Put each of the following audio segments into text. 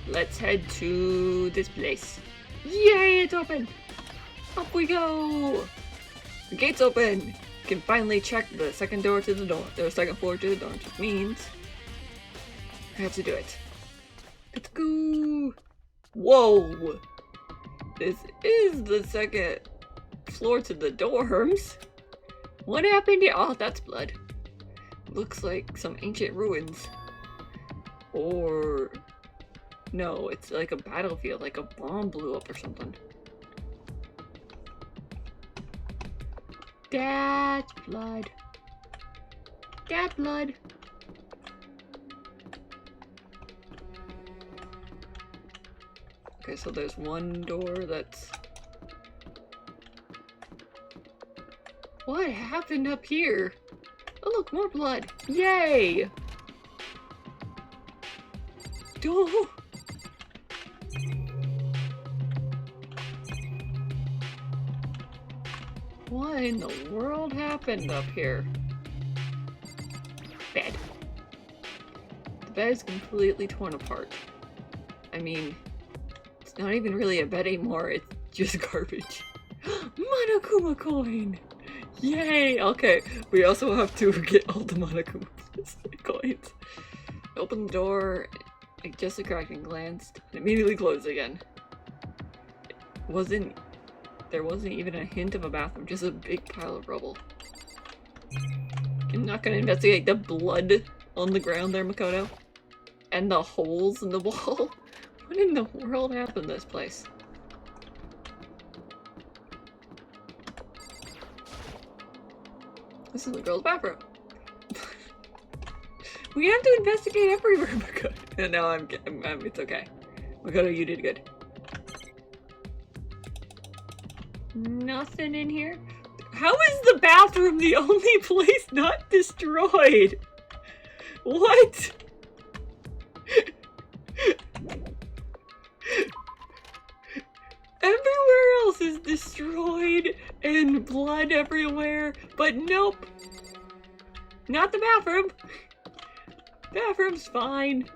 Let's head to this place. Yay, it's open! Up we go! The gate's open! You can finally check the second door to the door, the second floor to the door, which means I have to do it. Let's go! Whoa! This is the second floor to the dorms. What happened here? Oh, that's blood. Looks like some ancient ruins. Or... no, it's like a battlefield, like a bomb blew up or something. That's blood. That's blood. Okay, so there's one door that's... what happened up here? Oh look, more blood! Yay! Oh! What in the world happened up here? Bed. The bed is completely torn apart. I mean, it's not even really a bed anymore, it's just garbage. Monokuma coin! Yay! Okay, we also have to get all the Monokuma coins. Open the door, just a crack and glanced, and immediately closed again. There wasn't even a hint of a bathroom, just a big pile of rubble. I'm not gonna investigate the blood on the ground there, Makoto. And the holes in the wall. What in the world happened to this place? This is the girl's bathroom. We have to investigate everywhere, Makoto. And now it's okay. Makoto, you did good. Nothing in here? How is the bathroom the only place not destroyed? What? Everywhere else is destroyed and blood everywhere, but nope. Not the bathroom. Bathroom's fine.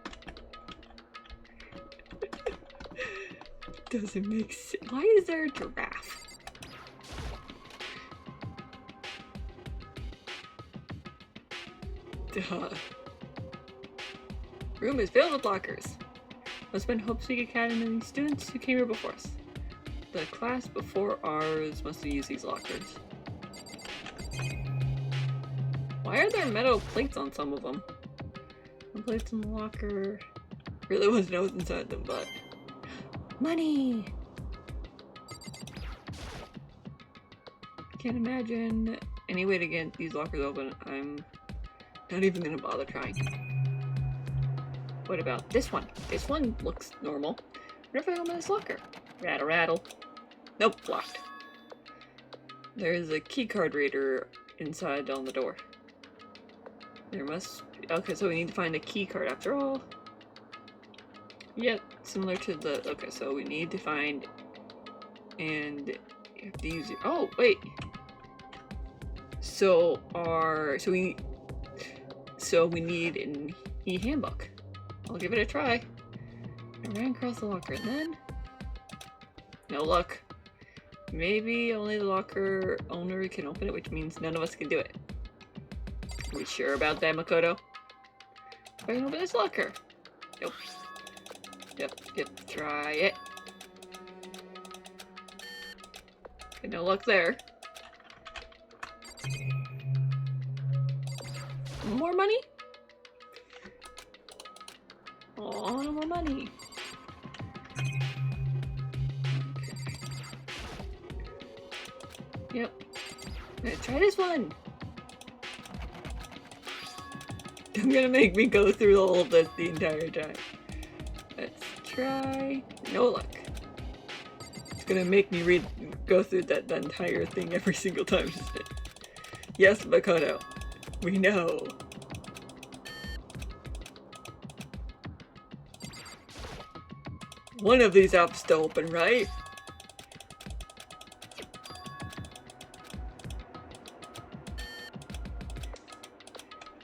Doesn't make sense. Why is there a giraffe? Duh. Room is filled with lockers. Must have been Hope Speak Academy students who came here before us. The class before ours must have used these lockers. Why are there metal plates on some of them? Some plates in the locker. Really was notes inside them, but... money! Can't imagine any way to get these lockers open. I'm not even gonna bother trying. What about this one? This one looks normal. What if I open this locker? Rattle, rattle. Nope, locked. There's a keycard reader inside on the door. There must be... okay, so we need to find a keycard after all. Yep, similar to the... okay, so we need to find... and you have to use it... oh, wait! So we need an e-handbook. I'll give it a try. I ran across the locker and then... no luck. Maybe only the locker owner can open it, which means none of us can do it. Are we sure about that, Makoto? If I can open this locker. Nope. Yep, try it. Okay, no luck there. More money? Oh, no more money. Okay. Yep. Try this one. I'm gonna make me go through all of this the entire time. Let's try. No luck. It's gonna make me go through that entire thing every single time, isn't it? Yes, Makoto. We know. One of these apps to open, right?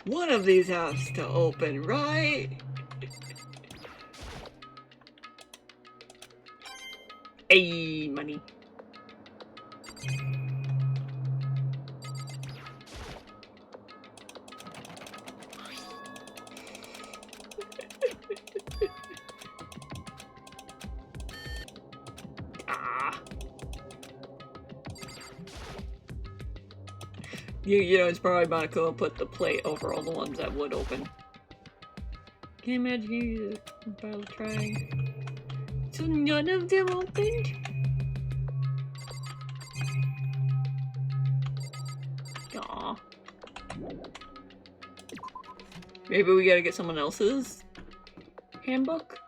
One of these has to open, right? Hey, money. Ah. You know, it's probably not gonna put the plate over all the ones that would open. Can you imagine you while trying? So none of them opened? Aw. Maybe we gotta get someone else's handbook?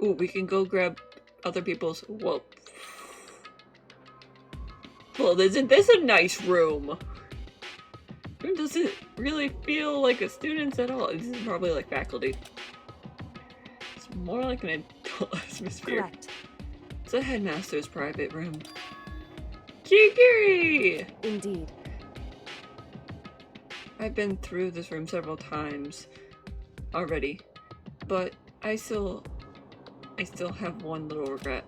Ooh, we can go grab other people's. Whoa. Well, isn't this a nice room? It doesn't really feel like a student's at all. This is probably like faculty. It's more like an adult atmosphere. Correct. It's a headmaster's private room. Kikiri! Indeed. I've been through this room several times already, but I still have one little regret.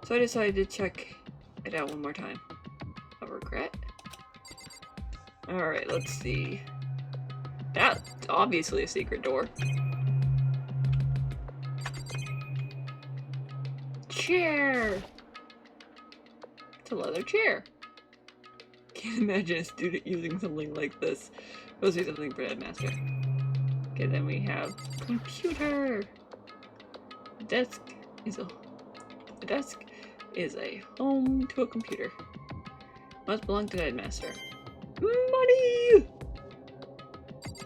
So I decided to check it out one more time. A regret? Alright, let's see. That's obviously a secret door. Chair! It's a leather chair. Can't imagine a student using something like this. Must be something for headmaster. Okay, then we have computer. The desk is a home to a computer. Must belong to the headmaster. Money!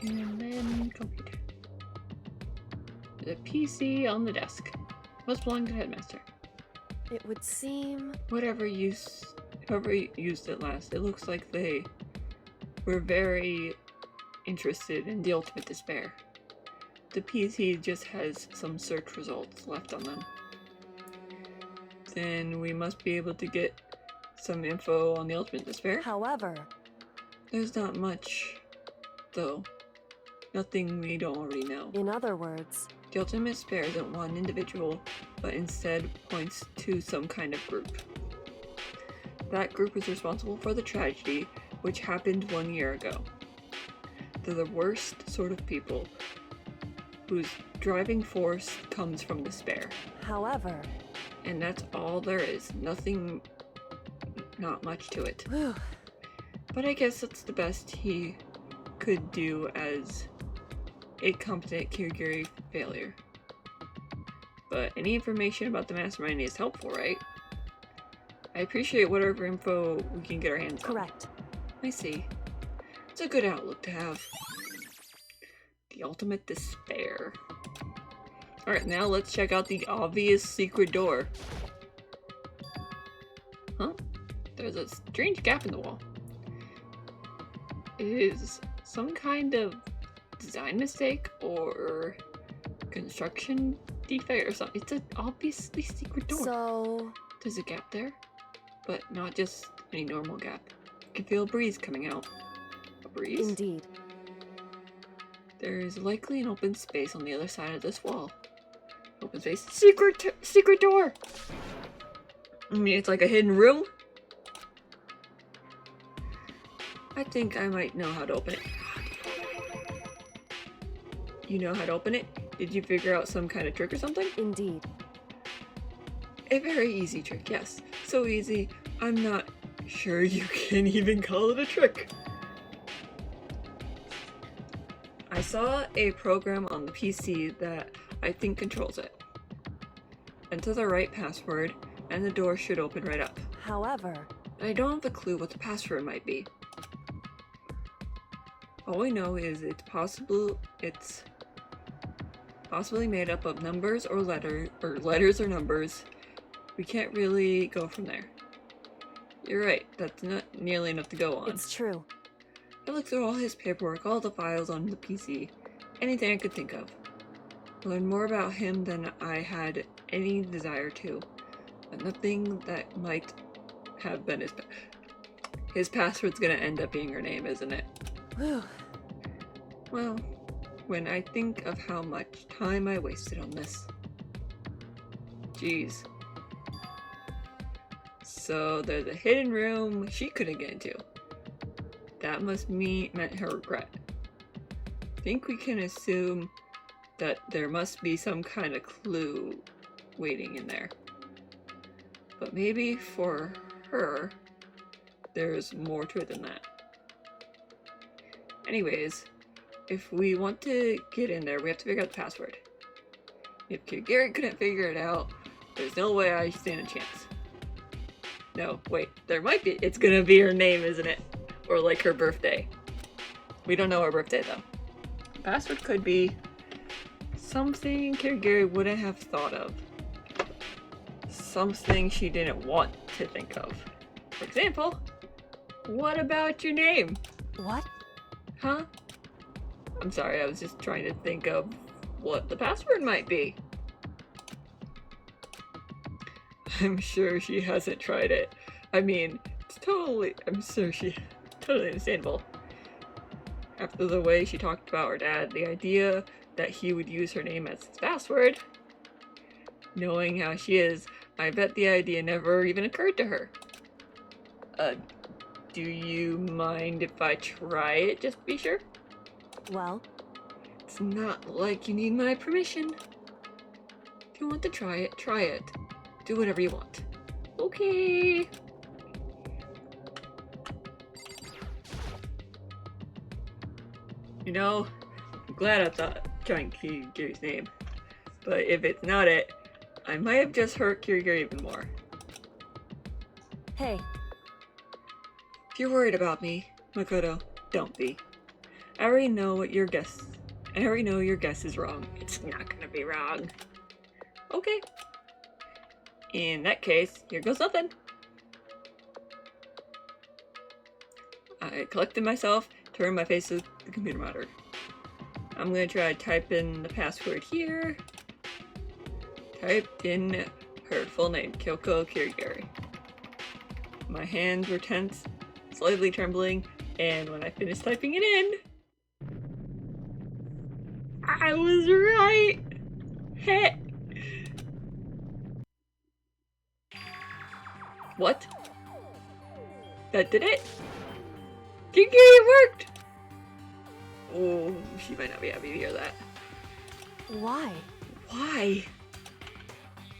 And then computer. The PC on the desk. Must belong to the headmaster. It would seem... Whoever used it last, it looks like they were very interested in the ultimate despair. The PC just has some search results left on them. Then we must be able to get some info on the ultimate despair. However... There's not much, though. Nothing we don't already know. In other words... The ultimate despair isn't one individual, but instead points to some kind of group. That group is responsible for the tragedy which happened 1 year ago. They're the worst sort of people, whose driving force comes from despair. However... And that's all there is. Nothing, not much to it. Whew. But I guess that's the best he could do as a competent Kirigiri failure. But any information about the mastermind is helpful, right? I appreciate whatever info we can get our hands on. Correct. I see. It's a good outlook to have. The ultimate despair. Alright, now let's check out the obvious secret door. Huh? There's a strange gap in the wall. It is some kind of design mistake or construction defect or something. It's an obviously secret door. So... There's a gap there, but not just any normal gap. You can feel a breeze coming out. A breeze? Indeed. There is likely an open space on the other side of this wall. Open space. Secret door! I mean, it's like a hidden room? I think I might know how to open it. You know how to open it? Did you figure out some kind of trick or something? Indeed. A very easy trick, yes. So easy, I'm not sure you can even call it a trick. I saw a program on the PC that I think controls it. Enter the right password, and the door should open right up. However... I don't have a clue what the password might be. All we know is it's possibly made up of numbers or letters or numbers. We can't really go from there. You're right, that's not nearly enough to go on. It's true. I looked through all his paperwork, all the files on the PC, anything I could think of. Learned more about him than I had any desire to, but nothing that might have been his password's gonna end up being her name, isn't it? Whew. Well, when I think of how much time I wasted on this. Jeez. So there's a hidden room she couldn't get into. That must meant her regret. I think we can assume that there must be some kind of clue waiting in there. But maybe for her, there's more to it than that. Anyways, if we want to get in there, we have to figure out the password. If Garrett couldn't figure it out, there's no way I stand a chance. No, wait, there might be. It's gonna be her name, isn't it? Or like her birthday. We don't know her birthday though. Password could be something Gary wouldn't have thought of. Something she didn't want to think of. For example, what about your name? What? Huh? I'm sorry, I was just trying to think of what the password might be. I'm sure she hasn't tried it. I mean, I'm sure totally understandable. After the way she talked about her dad, the idea that he would use her name as his password, knowing how she is, I bet the idea never even occurred to her. Do you mind if I try it just to be sure? Well, It's not like you need my permission. If you want to try it, try it. Do whatever you want. Okay. You know, I'm glad I thought trying Kiri's name. But if it's not it, I might have just hurt Kiri even more. hey, If you're worried about me, Makoto, don't be. I already know your guess is wrong. It's not gonna be wrong. Okay. In that case, here goes nothing. I collected myself, turned my face to the computer monitor. I'm gonna try to type in the password here. Typed in her full name, Kyoko Kirigiri. My hands were tense, slightly trembling, and when I finished typing it in, I was right! Heh! What? That did it? Kiki, it worked! Oh, she might not be happy to hear that. why? Why?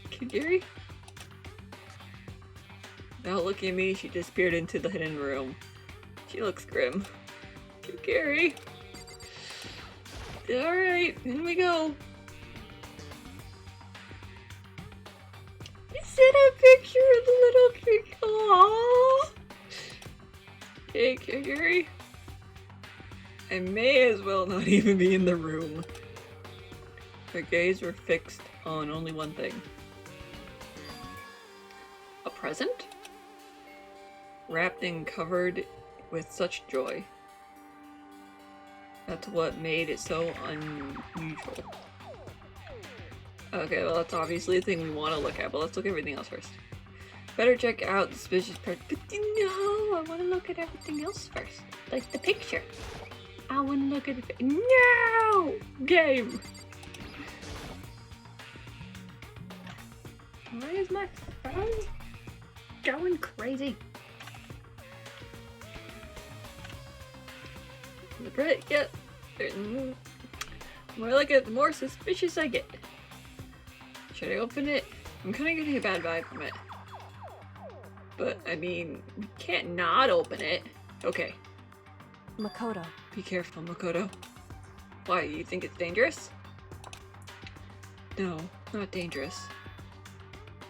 Kigiri? Without looking at me, she disappeared into the hidden room. She looks grim. Kigiri. Alright, in we go. Is it a picture of the little Kigiri? Aww. Okay, Kigiri. I may as well not even be in the room. Her gaze were fixed on only one thing. A present? Wrapped and covered with such joy. That's what made it so unusual. Okay, well that's obviously the thing we want to look at, but let's look at everything else first. Better check out the suspicious part. But no, I want to look at everything else first. Like the picture. I want to look at the No! Game! Why is my phone going crazy? The bread, yeah. More like it, the more suspicious I get. Should I open it? I'm kind of getting a bad vibe from it. But, I mean, we can't not open it. Okay. Makoto. Be careful, Makoto. Why, you think it's dangerous? No, not dangerous.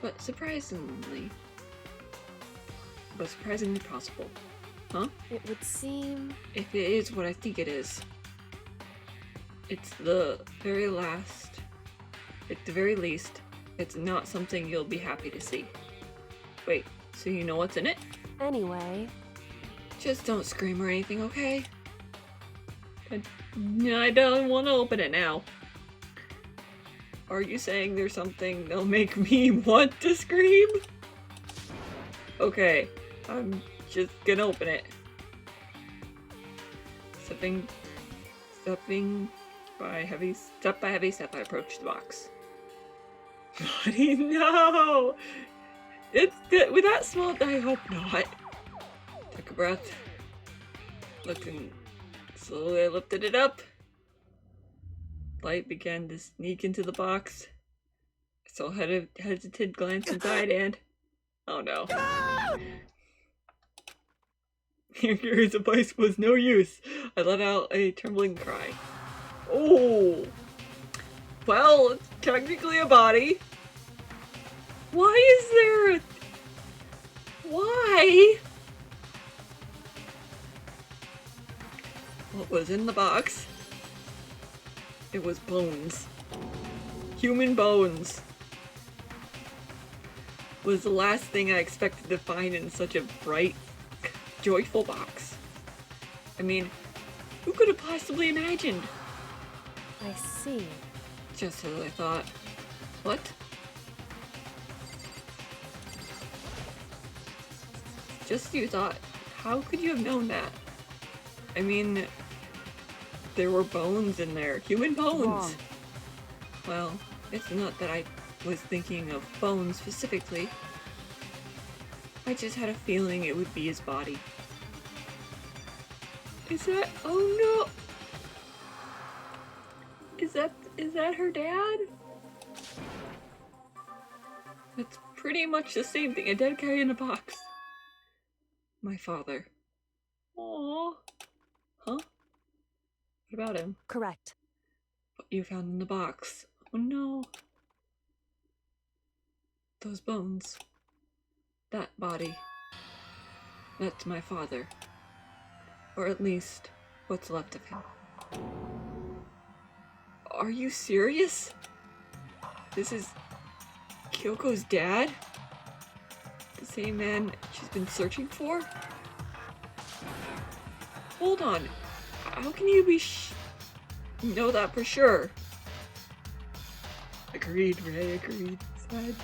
But surprisingly possible. Huh? It would seem... If it is what I think it is. It's the very last. At the very least, it's not something you'll be happy to see. Wait, so you know what's in it? Anyway... Just don't scream or anything, okay? I don't want to open it now. Are you saying there's something that'll make me want to scream? Okay, I'm just gonna open it. Stepping Step by heavy step, I approached the box. Buddy, no! It's good. With that small, I hope not. Took a breath. Looking slowly, I lifted it up. Light began to sneak into the box. I saw a hesitant glance inside and... oh no. Here's advice was no use. I let out a trembling cry. Oh! Well, it's technically a body. Why is there a... why? What was in the box? It was bones. Human bones. Was the last thing I expected to find in such a bright, joyful box. I mean, who could have possibly imagined? I see. Just as I thought. What? Just as you thought. How could you have known that? I mean, there were bones in there. Human bones! Wrong. Well, it's not that I was thinking of bones specifically. I just had a feeling it would be his body. Is that... oh no! Is that her dad? That's pretty much the same thing. A dead guy in a box. My father. Aww. Huh? What about him? Correct. What you found in the box. Oh no. Those bones. That body. That's my father. Or at least, what's left of him. Are you serious? This is Kyoko's dad? The same man she's been searching for? Hold on. How can you be know that for sure? Agreed, Ray, agreed. Sad.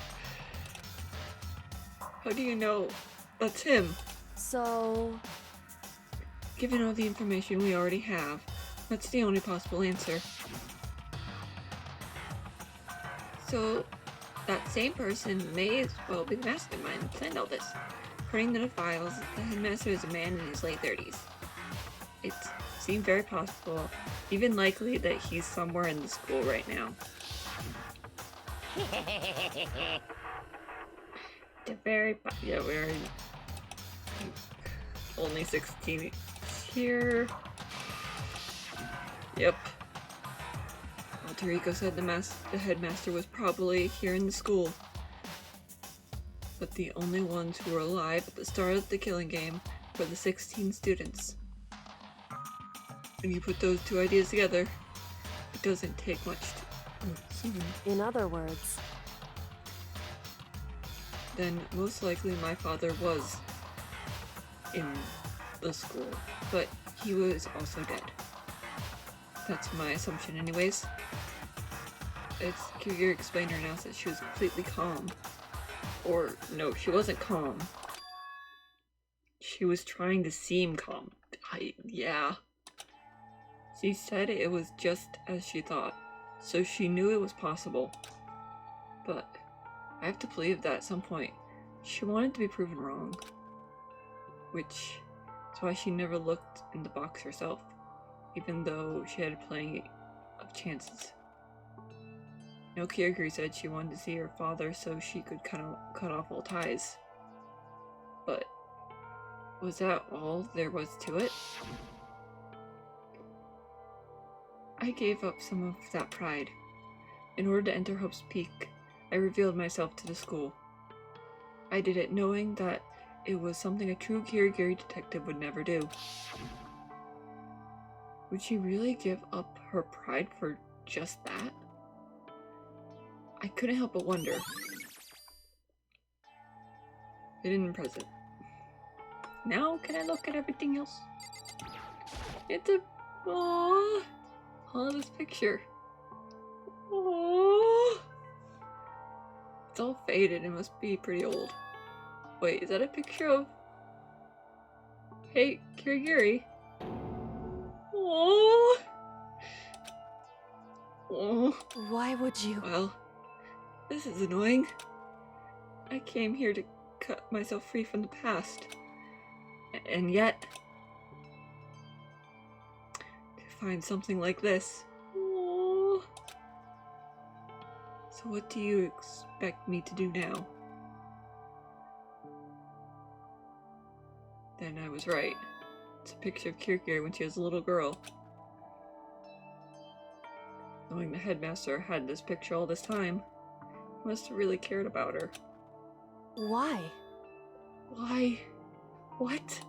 How do you know that's him? So... given all the information we already have, that's the only possible answer. So, that same person may as well be the mastermind that planned all this. According to the files, the headmaster is a man in his late 30s. It seemed very possible, even likely, that he's somewhere in the school right now. We're only 16 here. Yep. Alter said the headmaster was probably here in the school. But the only ones who were alive at the start of the killing game were the 16 students. When you put those two ideas together, it doesn't take much to assume. in other words... then most likely my father was in the school, but he was also dead. That's my assumption anyways. As Kyogre explained her now, that she was completely calm. Or, no, she wasn't calm. She was trying to seem calm. Yeah. She said it was just as she thought, so she knew it was possible. But I have to believe that at some point, she wanted to be proven wrong. Which is why she never looked in the box herself, even though she had plenty of chances. No, Kyogre said she wanted to see her father so she could cut off all ties. But was that all there was to it? I gave up some of that pride. In order to enter Hope's Peak, I revealed myself to the school. I did it knowing that it was something a true Kyogre detective would never do. Would she really give up her pride for just that? I couldn't help but wonder. Hidden and present. Now can I look at everything else? It's a... aww. Oh, this picture. Aww. It's all faded. It must be pretty old. Wait, is that a picture of... hey, Kyogre? Aww. Why would you? Well, this is annoying. I came here to cut myself free from the past. And yet, to find something like this. Oh. So what do you expect me to do now? Then I was right. It's a picture of Kierkegaard when she was a little girl. Knowing the headmaster had this picture all this time, he must have really cared about her. Why? Why? What?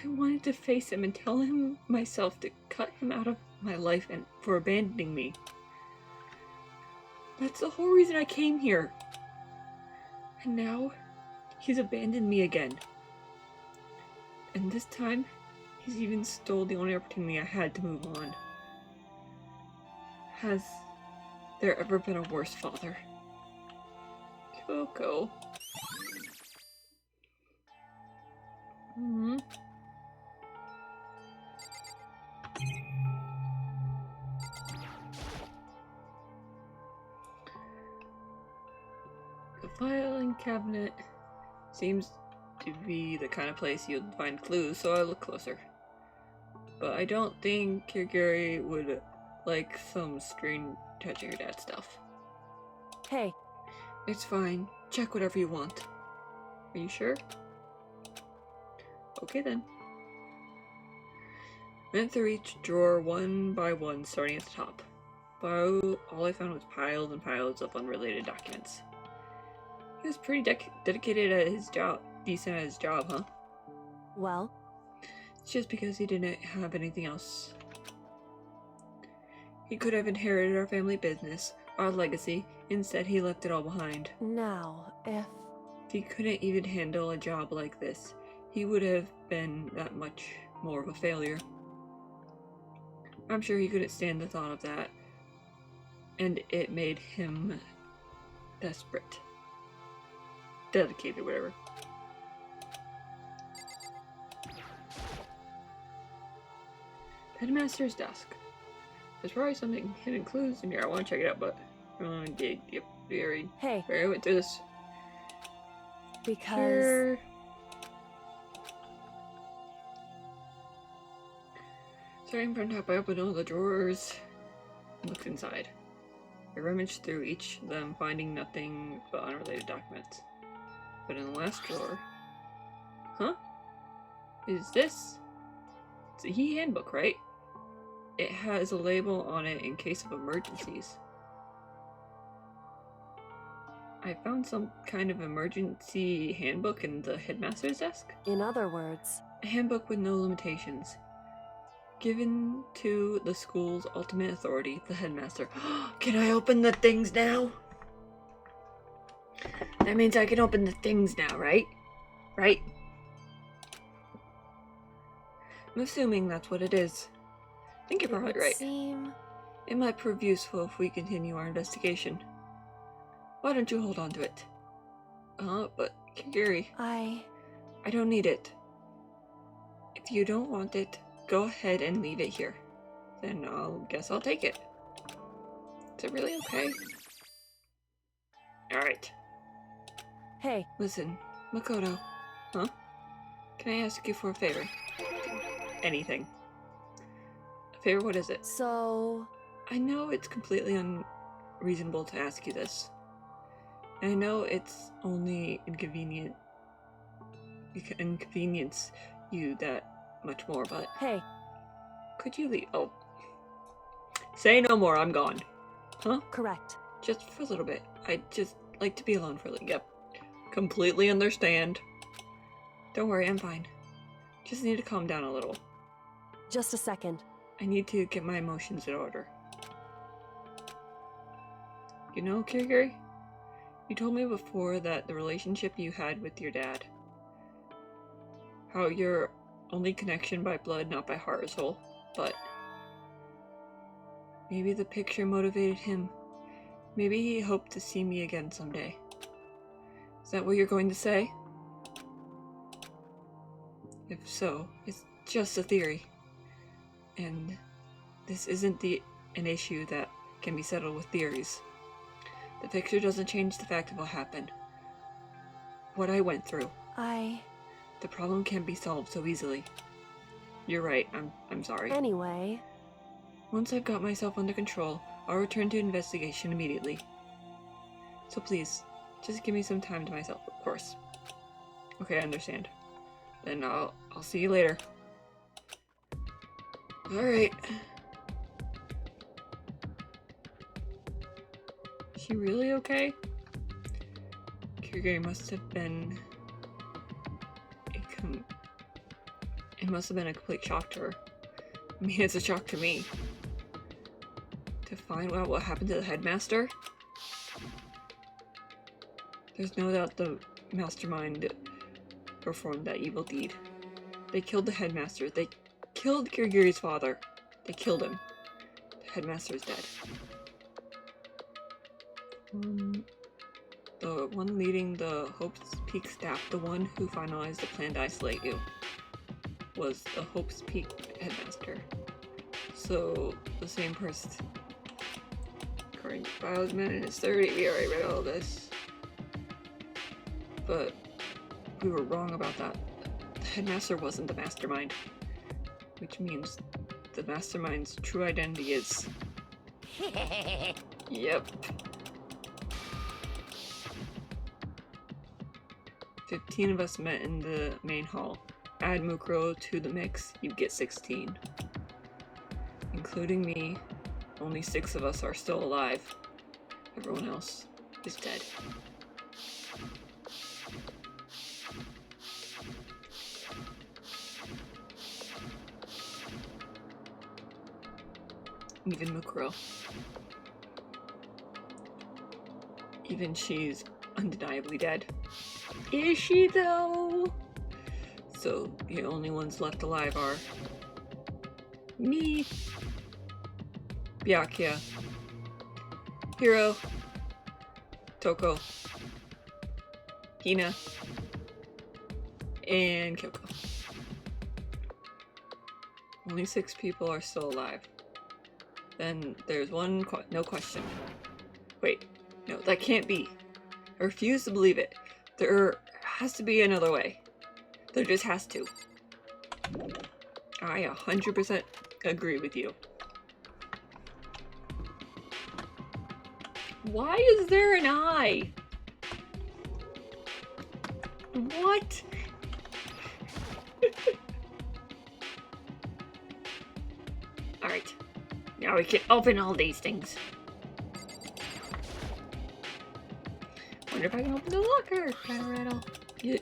I wanted to face him and tell him myself to cut him out of my life and for abandoning me. That's the whole reason I came here. And now, he's abandoned me again. And this time, he's even stole the only opportunity I had to move on. Has there ever been a worse father? Coco. The filing cabinet seems to be the kind of place you'd find clues, so I look closer. But I don't think Kierkegaard would like some screen touching her dad stuff. Hey. It's fine. Check whatever you want. Are you sure? Okay then. Went through each drawer one by one, starting at the top. But all I found was piles and piles of unrelated documents. He was pretty dedicated at his job. Decent at his job, huh? Well? It's just because he didn't have anything else. He could have inherited our family business, our legacy. Instead, he left it all behind. Now, if he couldn't even handle a job like this, he would have been that much more of a failure. I'm sure he couldn't stand the thought of that, and it made him desperate. Dedicated, whatever. Headmaster's desk. There's probably something hidden clues in here. I want to check it out, but yep, very. Hey. I went through this. Because Here. Starting from top, I opened all the drawers and looked inside. I rummaged through each of them, finding nothing but unrelated documents. But in the last drawer... Huh? Is this... It's a HE handbook, right? It has a label on it in case of emergencies. I found some kind of emergency handbook in the headmaster's desk. in other words, A handbook with no limitations. Given to the school's ultimate authority, the headmaster. Can I open the things now? That means I can open the things now, right? Right? I'm assuming that's what it is. I think you're probably it would right. seem It might prove useful if we continue our investigation. Why don't you hold on to it? But Kagiri, I don't need it. If you don't want it, go ahead and leave it here. Then guess I'll take it. Is it really okay? Alright. Hey, Listen, Makoto. Huh? Can I ask you for a favor? Anything. A favor? What is it? so I know it's completely unreasonable to ask you this. And I know it's only inconvenience you that much more, but hey, could you leave? Oh. Say no more, I'm gone. Huh? correct. Just for a little bit. I'd just like to be alone for a little. Yep. Completely understand. Don't worry, I'm fine. Just need to calm down a little. Just a second. I need to get my emotions in order. You know, Kirigiri? You told me before that the relationship you had with your dad, how you're only connection by blood, not by heart or soul, but maybe the picture motivated him. Maybe he hoped to see me again someday. Is that what you're going to say? If so, it's just a theory. And this isn't the an issue that can be settled with theories. The picture doesn't change the fact of what happened. What I went through. The problem can't be solved so easily. You're right, I'm sorry. Anyway. Once I've got myself under control, I'll return to investigation immediately. So please, just give me some time to myself, of course. Okay, I understand. Then I'll see you later. Alright. Is she really okay? Kirigiri must have been... It must have been a complete shock to her. I mean, it's a shock to me. To find out what happened to the headmaster? There's no doubt the mastermind performed that evil deed. They killed the headmaster. They killed Kirigiri's father. They killed him. The headmaster is dead. The one leading the Hope's Peak staff, the one who finalized the plan to isolate you, was the Hope's Peak headmaster. So, the same person. According to Bowsman in his 30, we already read all this. But we were wrong about that. The headmaster wasn't the mastermind. Which means the mastermind's true identity is... Yep. 15 of us met in the main hall. Add Mukuro to the mix, you get 16. Including me, only 6 of us are still alive. Everyone else is dead. Even Mukuro. Even she's undeniably dead. Is she though? So the only ones left alive are me, Byakuya, Hiro, Toko, Hina, and Kyoko. Only 6 people are still alive. Then there's one no question. Wait, no, that can't be. I refuse to believe it. There has to be another way. There just has to. I 100% agree with you. Why is there an eye? What? Alright. Now we can open all these things. Wonder if I can open the locker. Rattle. Yeah.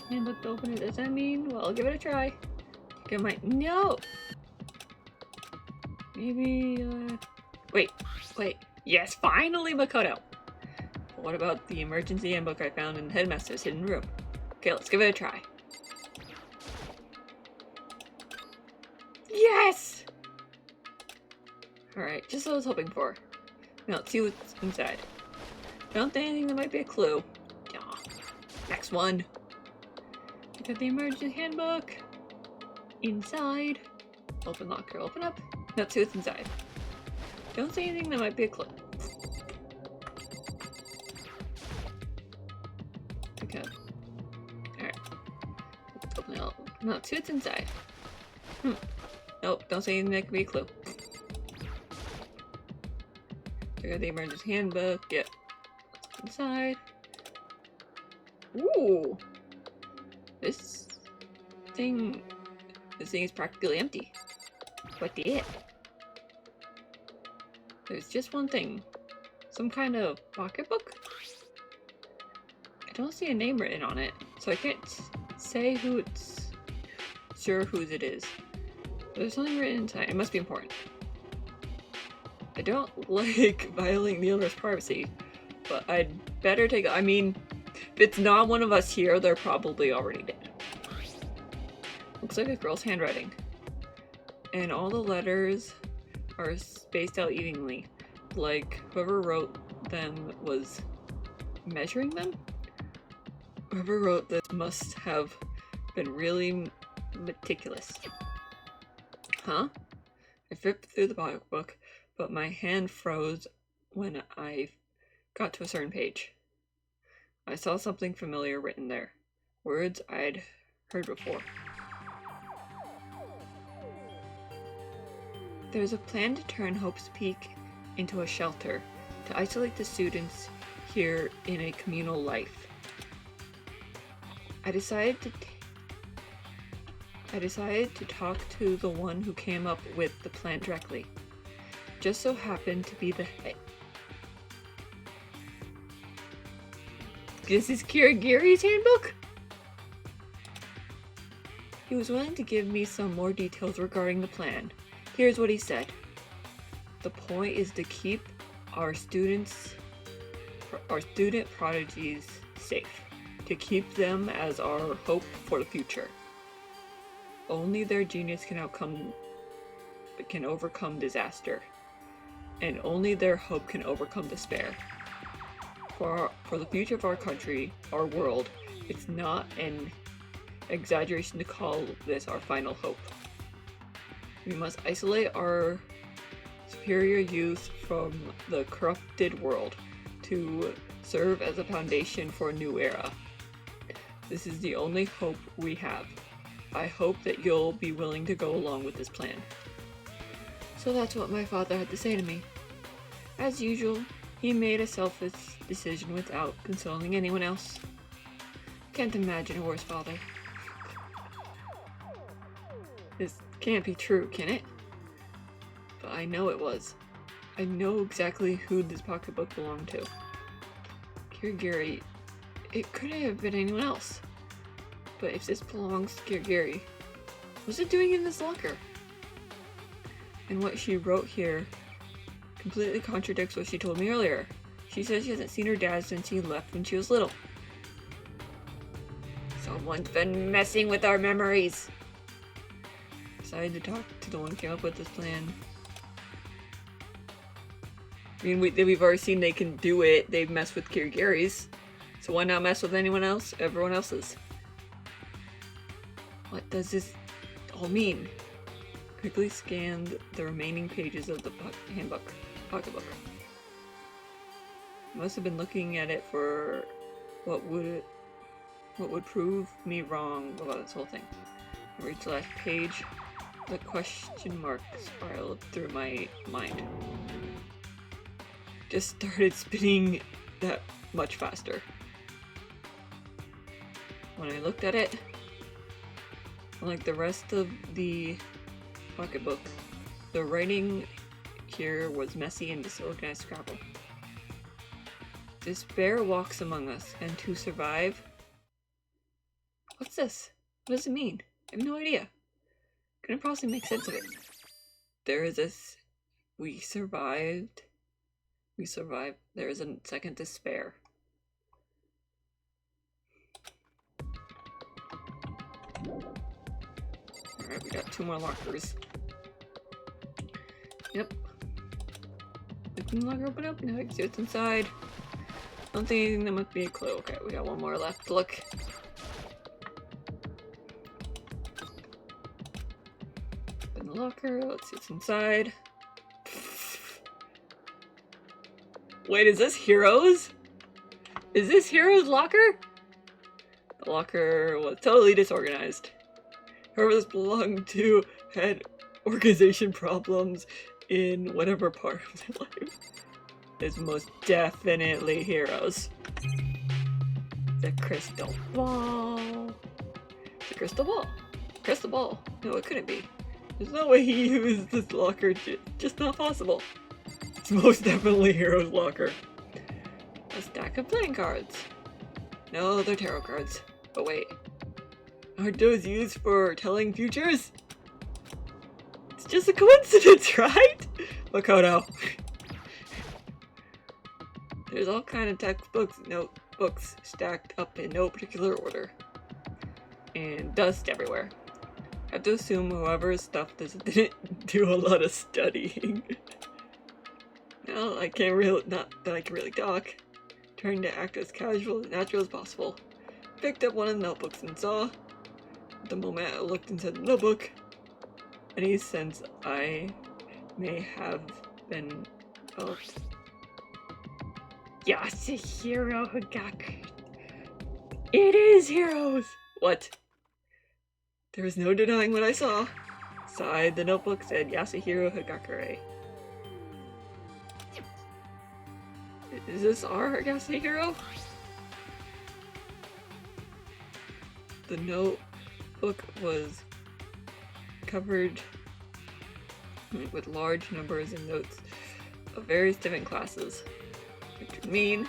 Handbook to open it. Does that mean? Well, I'll give it a try. Get my no. Maybe. Wait. Yes, finally, Makoto. What about the emergency handbook I found in the headmaster's hidden room? Okay, let's give it a try. Yes! Alright, just what I was hoping for. Now let's see what's inside. Don't think anything that might be a clue. Aw. Next one. I got the emergency handbook. Inside. Open locker, open up. Now let's see what's inside. Don't say anything that might be a clue. Okay. Alright. Open it up. Now let's see what's inside. Nope, don't say anything that could be a clue. I got the emergency handbook. Yep. Inside. Ooh. This thing is practically empty. What the it? There's just one thing. Some kind of pocketbook? I don't see a name written on it, so I can't say whose it is. There's something written inside. It must be important. I don't like violating the owner's privacy, but I'd better take. I mean, if it's not one of us here, they're probably already dead. Looks like a girl's handwriting. And all the letters are spaced out evenly. Like whoever wrote them was measuring them? Whoever wrote this must have been really meticulous. Huh? I flipped through the pocketbook, but my hand froze when I got to a certain page. I saw something familiar written there. Words I'd heard before. There's a plan to turn Hope's Peak into a shelter, to isolate the students here in a communal life. I decided to talk to the one who came up with the plan directly. Just so happened to be the head. This is Kirigiri's handbook? He was willing to give me some more details regarding the plan. Here's what he said. The point is to keep our student prodigies safe, to keep them as our hope for the future. Only their genius can overcome disaster, and only their hope can overcome despair. For the future of our country, our world, it's not an exaggeration to call this our final hope. We must isolate our superior youth from the corrupted world to serve as a foundation for a new era. This is the only hope we have. I hope that you'll be willing to go along with this plan. So that's what my father had to say to me. As usual, he made a selfish decision without consulting anyone else. Can't imagine a worse father. This can't be true, can it? But I know it was. I know exactly who this pocketbook belonged to. Kirigiri. It couldn't have been anyone else. But if this belongs to Kirigiri, what's it doing in this locker? And what she wrote here completely contradicts what she told me earlier. She says she hasn't seen her dad since he left when she was little. Someone's been messing with our memories. Decided to talk to the one who came up with this plan. I mean, we've already seen they can do it. They've messed with Kirigiri's. So why not mess with anyone else? Everyone else's. What does this all mean? Quickly scanned the remaining pages of the pocketbook. Must have been looking at it for what would prove me wrong about this whole thing. I reached the last page. The question mark spiraled through my mind. Just started spinning that much faster. When I looked at it, like the rest of the pocketbook, the writing here was messy and disorganized scrabble. Despair walks among us, and to survive... What's this? What does it mean? I have no idea. Couldn't possibly make sense of it. There is this... We survived. There is a second despair. Alright, we got 2 more lockers. Yep. Open the locker, open up. Now I can see what's inside. Don't think anything that must be a clue. Okay, we got 1 more left to look. Open the locker. Let's see what's inside. Wait, is this Hero's? Is this Hero's locker? The locker was totally disorganized. Whoever this belonged to had organization problems in whatever part of their life. It's most definitely Hero's. The crystal ball. The crystal ball. Crystal ball. No, it couldn't be. There's no way he used this locker. Just not possible. It's most definitely Hero's locker. A stack of playing cards. No, they're tarot cards. But wait. Aren't those used for telling futures? It's just a coincidence, right? Makoto. There's all kind of textbooks, notebooks stacked up in no particular order. And dust everywhere. I have to assume whoever's stuff didn't do a lot of studying. Well, I can't really, not that I can really talk. Trying to act as casual and natural as possible. Picked up one of the notebooks and saw. At the moment I looked inside the notebook, any sense I may have been of Yasuhiro Hagaku. It is heroes! What? There was no denying what I saw. Side the notebook said Yasuhiro Hagakure. Is this our Yasuhiro? The notebook was covered with large numbers and notes of various different classes. Which would mean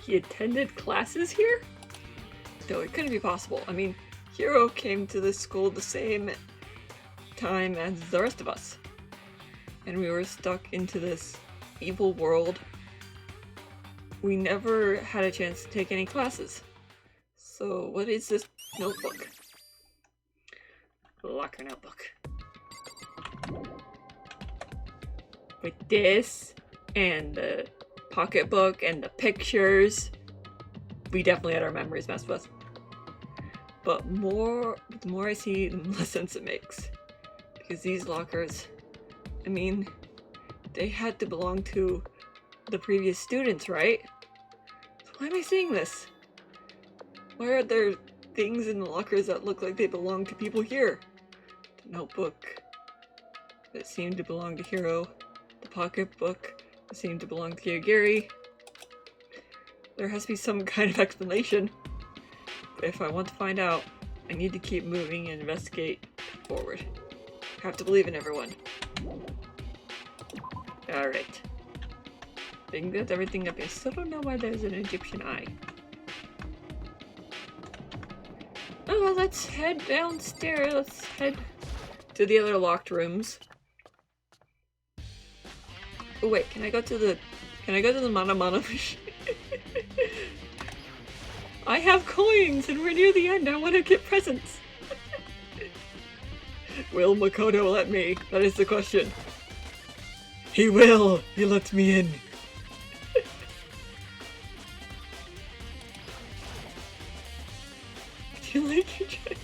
he attended classes here? No, it couldn't be possible. I mean, Hiro came to this school the same time as the rest of us. And we were stuck into this evil world. We never had a chance to take any classes. So what is this notebook? Locker notebook. With this, and the pocketbook, and the pictures. We definitely had our memories messed with. But the more I see, the less sense it makes. Because these lockers, I mean, they had to belong to the previous students, right? So why am I seeing this? Why are there things in the lockers that look like they belong to people here? The notebook that seemed to belong to Hiro. The pocketbook that seemed to belong to Kyogiri. There has to be some kind of explanation. But if I want to find out, I need to keep moving and investigate forward. I have to believe in everyone. Alright. I think that's everything up here. I still don't know why there's an Egyptian eye. Oh, well, let's head downstairs. Let's head to the other locked rooms. Oh wait, can I go to the Mana Mana machine? I have coins and we're near the end. I want to get presents. Will Makoto let me? That is the question. He will! He lets me in. Would you like to try?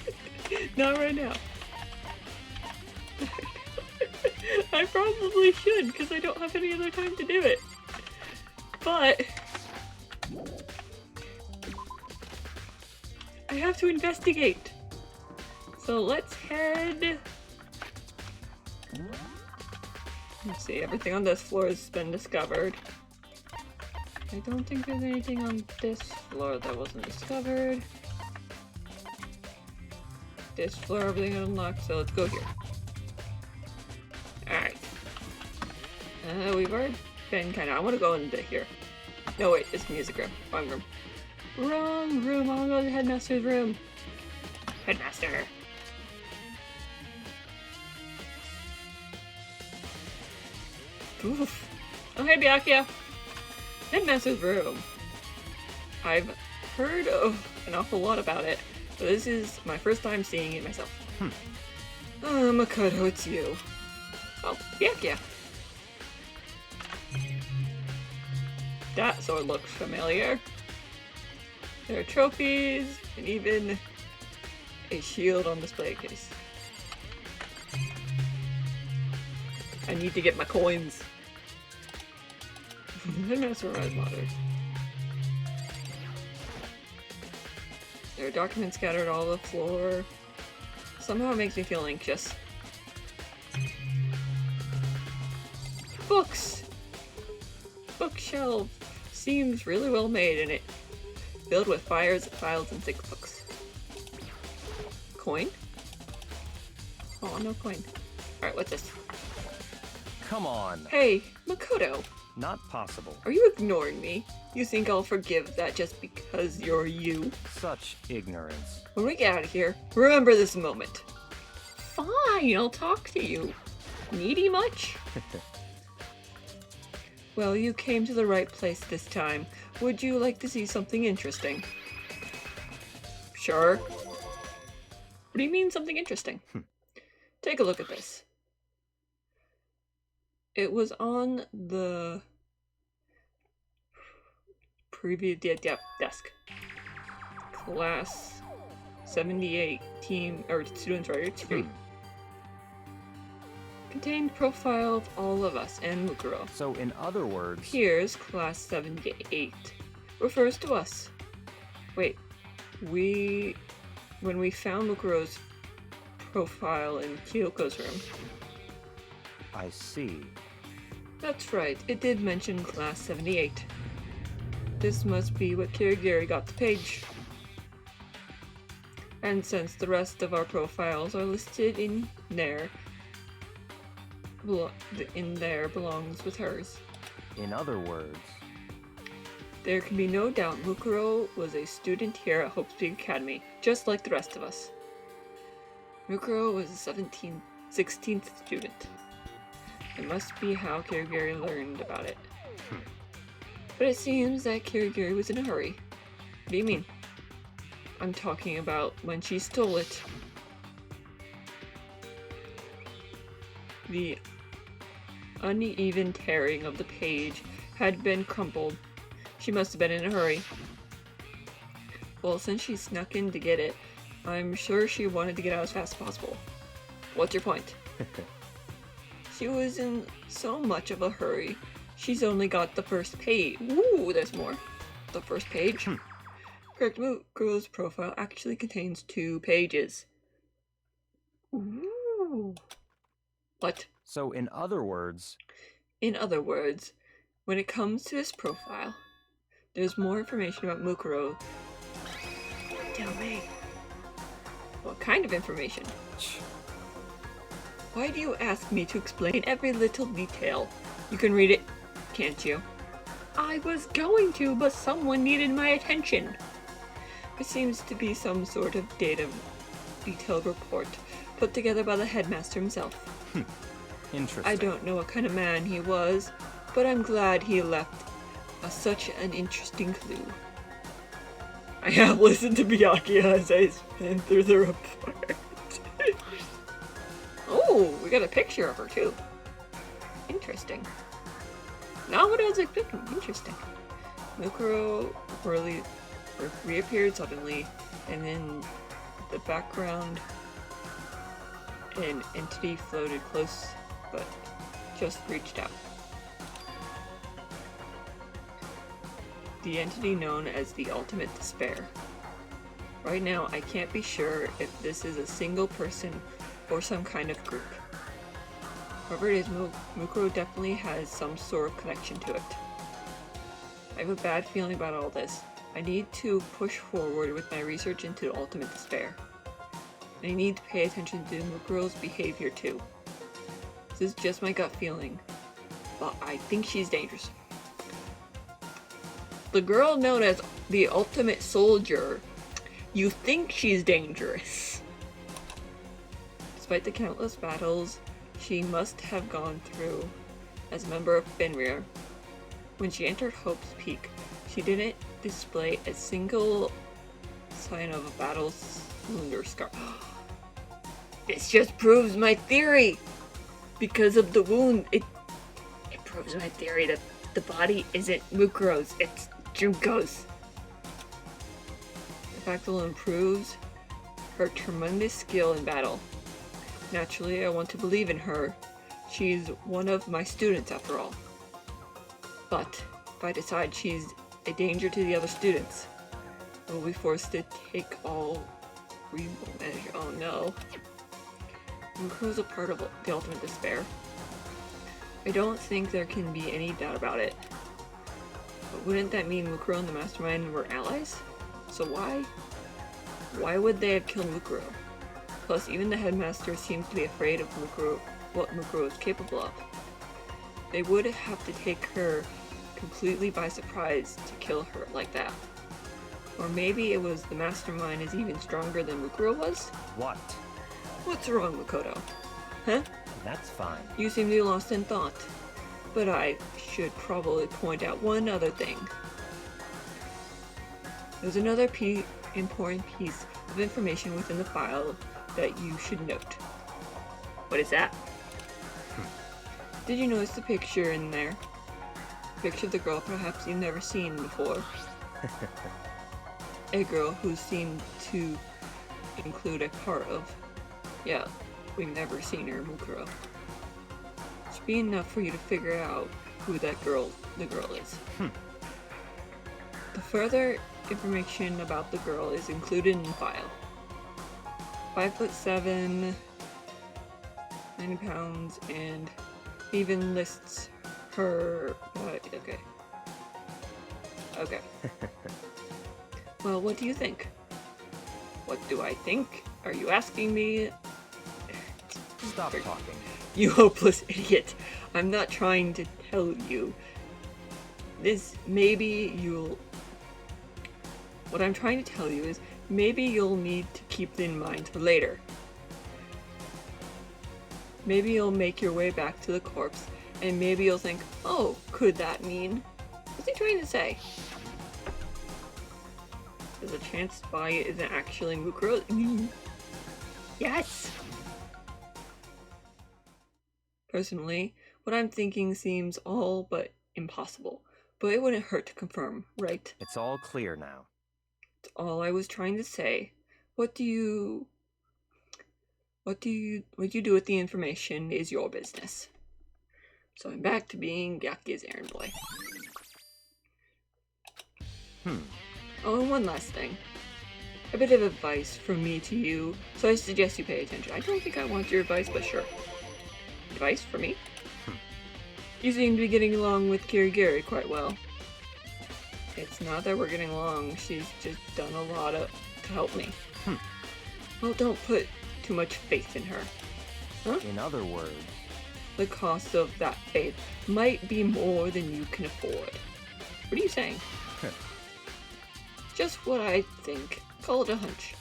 Not right now. I probably should, because I don't have any other time to do it. But I have to investigate. So let's head. Let's see, everything on this floor has been discovered. I don't think there's anything on this floor that wasn't discovered. This floor, everything is unlocked, so let's go here. Alright. We've already been kinda. I wanna go into here. No, wait, it's music room. Wrong room. Wrong room! I wanna go to the headmaster's room. Headmaster! Oof. Oh, hey, Byakuya! Headmaster's room. I've heard an awful lot about it, but this is my first time seeing it myself. Makoto, it's you. Oh, Byakuya. That sword looks familiar. There are trophies, and even a shield on display case. I need to get my coins. Headmaster Rise Mother. There are documents scattered all over the floor. Somehow it makes me feel anxious. Books! Bookshelf seems really well made in it. Filled with files and thick books. Coin? Oh, no coin. Alright, what's this? Come on. Hey, Makoto. Not possible. Are you ignoring me? You think I'll forgive that just because you're you? Such ignorance. When we get out of here, remember this moment. Fine, I'll talk to you. Needy much? Well, you came to the right place this time. Would you like to see something interesting? Sure. What do you mean, something interesting? Take a look at this. It was on the previous desk. Class 78 team, or students right? Contained profile of all of us and Mukuro. So, in other words, Here's class 78. Refers to us. Wait, when we found Mukuro's profile in Kyoko's room. I see. That's right, it did mention class 78. This must be what Kirigiri got the page. And since the rest of our profiles are listed in there belongs with hers. In other words, There can be no doubt Mukuro was a student here at Hope Peak Academy, just like the rest of us. Mukuro was a 16th student. It must be how Kirigiri learned about it. But it seems that Kirigiri was in a hurry. What do you mean? I'm talking about when she stole it. The uneven tearing of the page had been crumpled. She must have been in a hurry. Well, since she snuck in to get it, I'm sure she wanted to get out as fast as possible. What's your point? She was in so much of a hurry. She's only got the first page. Ooh, there's more. The first page? Correct, Mukuro's profile actually contains 2 pages. Ooh. What? so in other words, In other words, when it comes to his profile, there's more information about Mukuro. Tell me. What kind of information? Why do you ask me to explain every little detail? You can read it, can't you? I was going to, but someone needed my attention. It seems to be some sort of detailed report put together by the headmaster himself. interesting. I don't know what kind of man he was, but I'm glad he left us such an interesting clue. I have listened to Byakuya as I spin through the report. Oh, we got a picture of her too. Interesting. Not what I was expecting. Interesting. Mukuro reappeared suddenly, and in the background, an entity floated close, but just reached out. The entity known as the Ultimate Despair. Right now, I can't be sure if this is a single person or some kind of group. Whoever it is, Mukuro definitely has some sort of connection to it. I have a bad feeling about all this. I need to push forward with my research into the Ultimate Despair. I need to pay attention to Mukuro's behavior too. This is just my gut feeling, but I think she's dangerous. The girl known as the Ultimate Soldier, you think she's dangerous. Despite the countless battles she must have gone through as a member of Fenrir, when she entered Hope's Peak, she didn't display a single sign of a battle wound or scar. This just proves my theory! Because of the wound, it proves my theory that the body isn't Mukuro's, it's Junko's. The fact alone proves her tremendous skill in battle. Naturally, I want to believe in her. She's one of my students after all. But if I decide she's a danger to the other students, I will be forced to take all reasonable measures. Oh no. Mukuro's a part of the Ultimate Despair. I don't think there can be any doubt about it. But wouldn't that mean Mukuro and the Mastermind were allies? So why would they have killed Mukuro? Plus, even the headmaster seems to be afraid of what Mukuro is capable of. They would have to take her completely by surprise to kill her like that. Or maybe it was the Mastermind is even stronger than Mukuro was? What? What's wrong, Makoto? Huh? That's fine. You seem to be lost in thought. But I should probably point out one other thing. There's another important piece of information within the file that you should note. What is that? Did you notice the picture in there? A picture of the girl perhaps you've never seen before. A girl who seemed to include a part of... Yeah, we've never seen her, Mukuro. should be enough for you to figure out who the girl is. The further information about the girl is included in the file. 5'7", 90 pounds, and even lists her. Okay. Well, what do you think? What do I think? Are you asking me? Stop talking. You hopeless idiot. I'm not trying to tell you. What I'm trying to tell you is maybe you'll need to keep it in mind for later. Maybe you'll make your way back to the corpse, and maybe you'll think, oh, could that mean? What's he trying to say? There's a chance Spy isn't actually Mukuro. Yes! Personally, what I'm thinking seems all but impossible, but it wouldn't hurt to confirm, right? It's all clear now. That's all I was trying to say. What you do with the information is your business. So I'm back to being Yaki's errand boy. Oh, and one last thing. A bit of advice from me to you, so I suggest you pay attention. I don't think I want your advice, but sure. Advice for me? You seem to be getting along with Kirigiri quite well. It's not that we're getting along, she's just done a lot to help me. Well, don't put too much faith in her. Huh? In other words, the cost of that faith might be more than you can afford. What are you saying? Just what I think. Call it a hunch.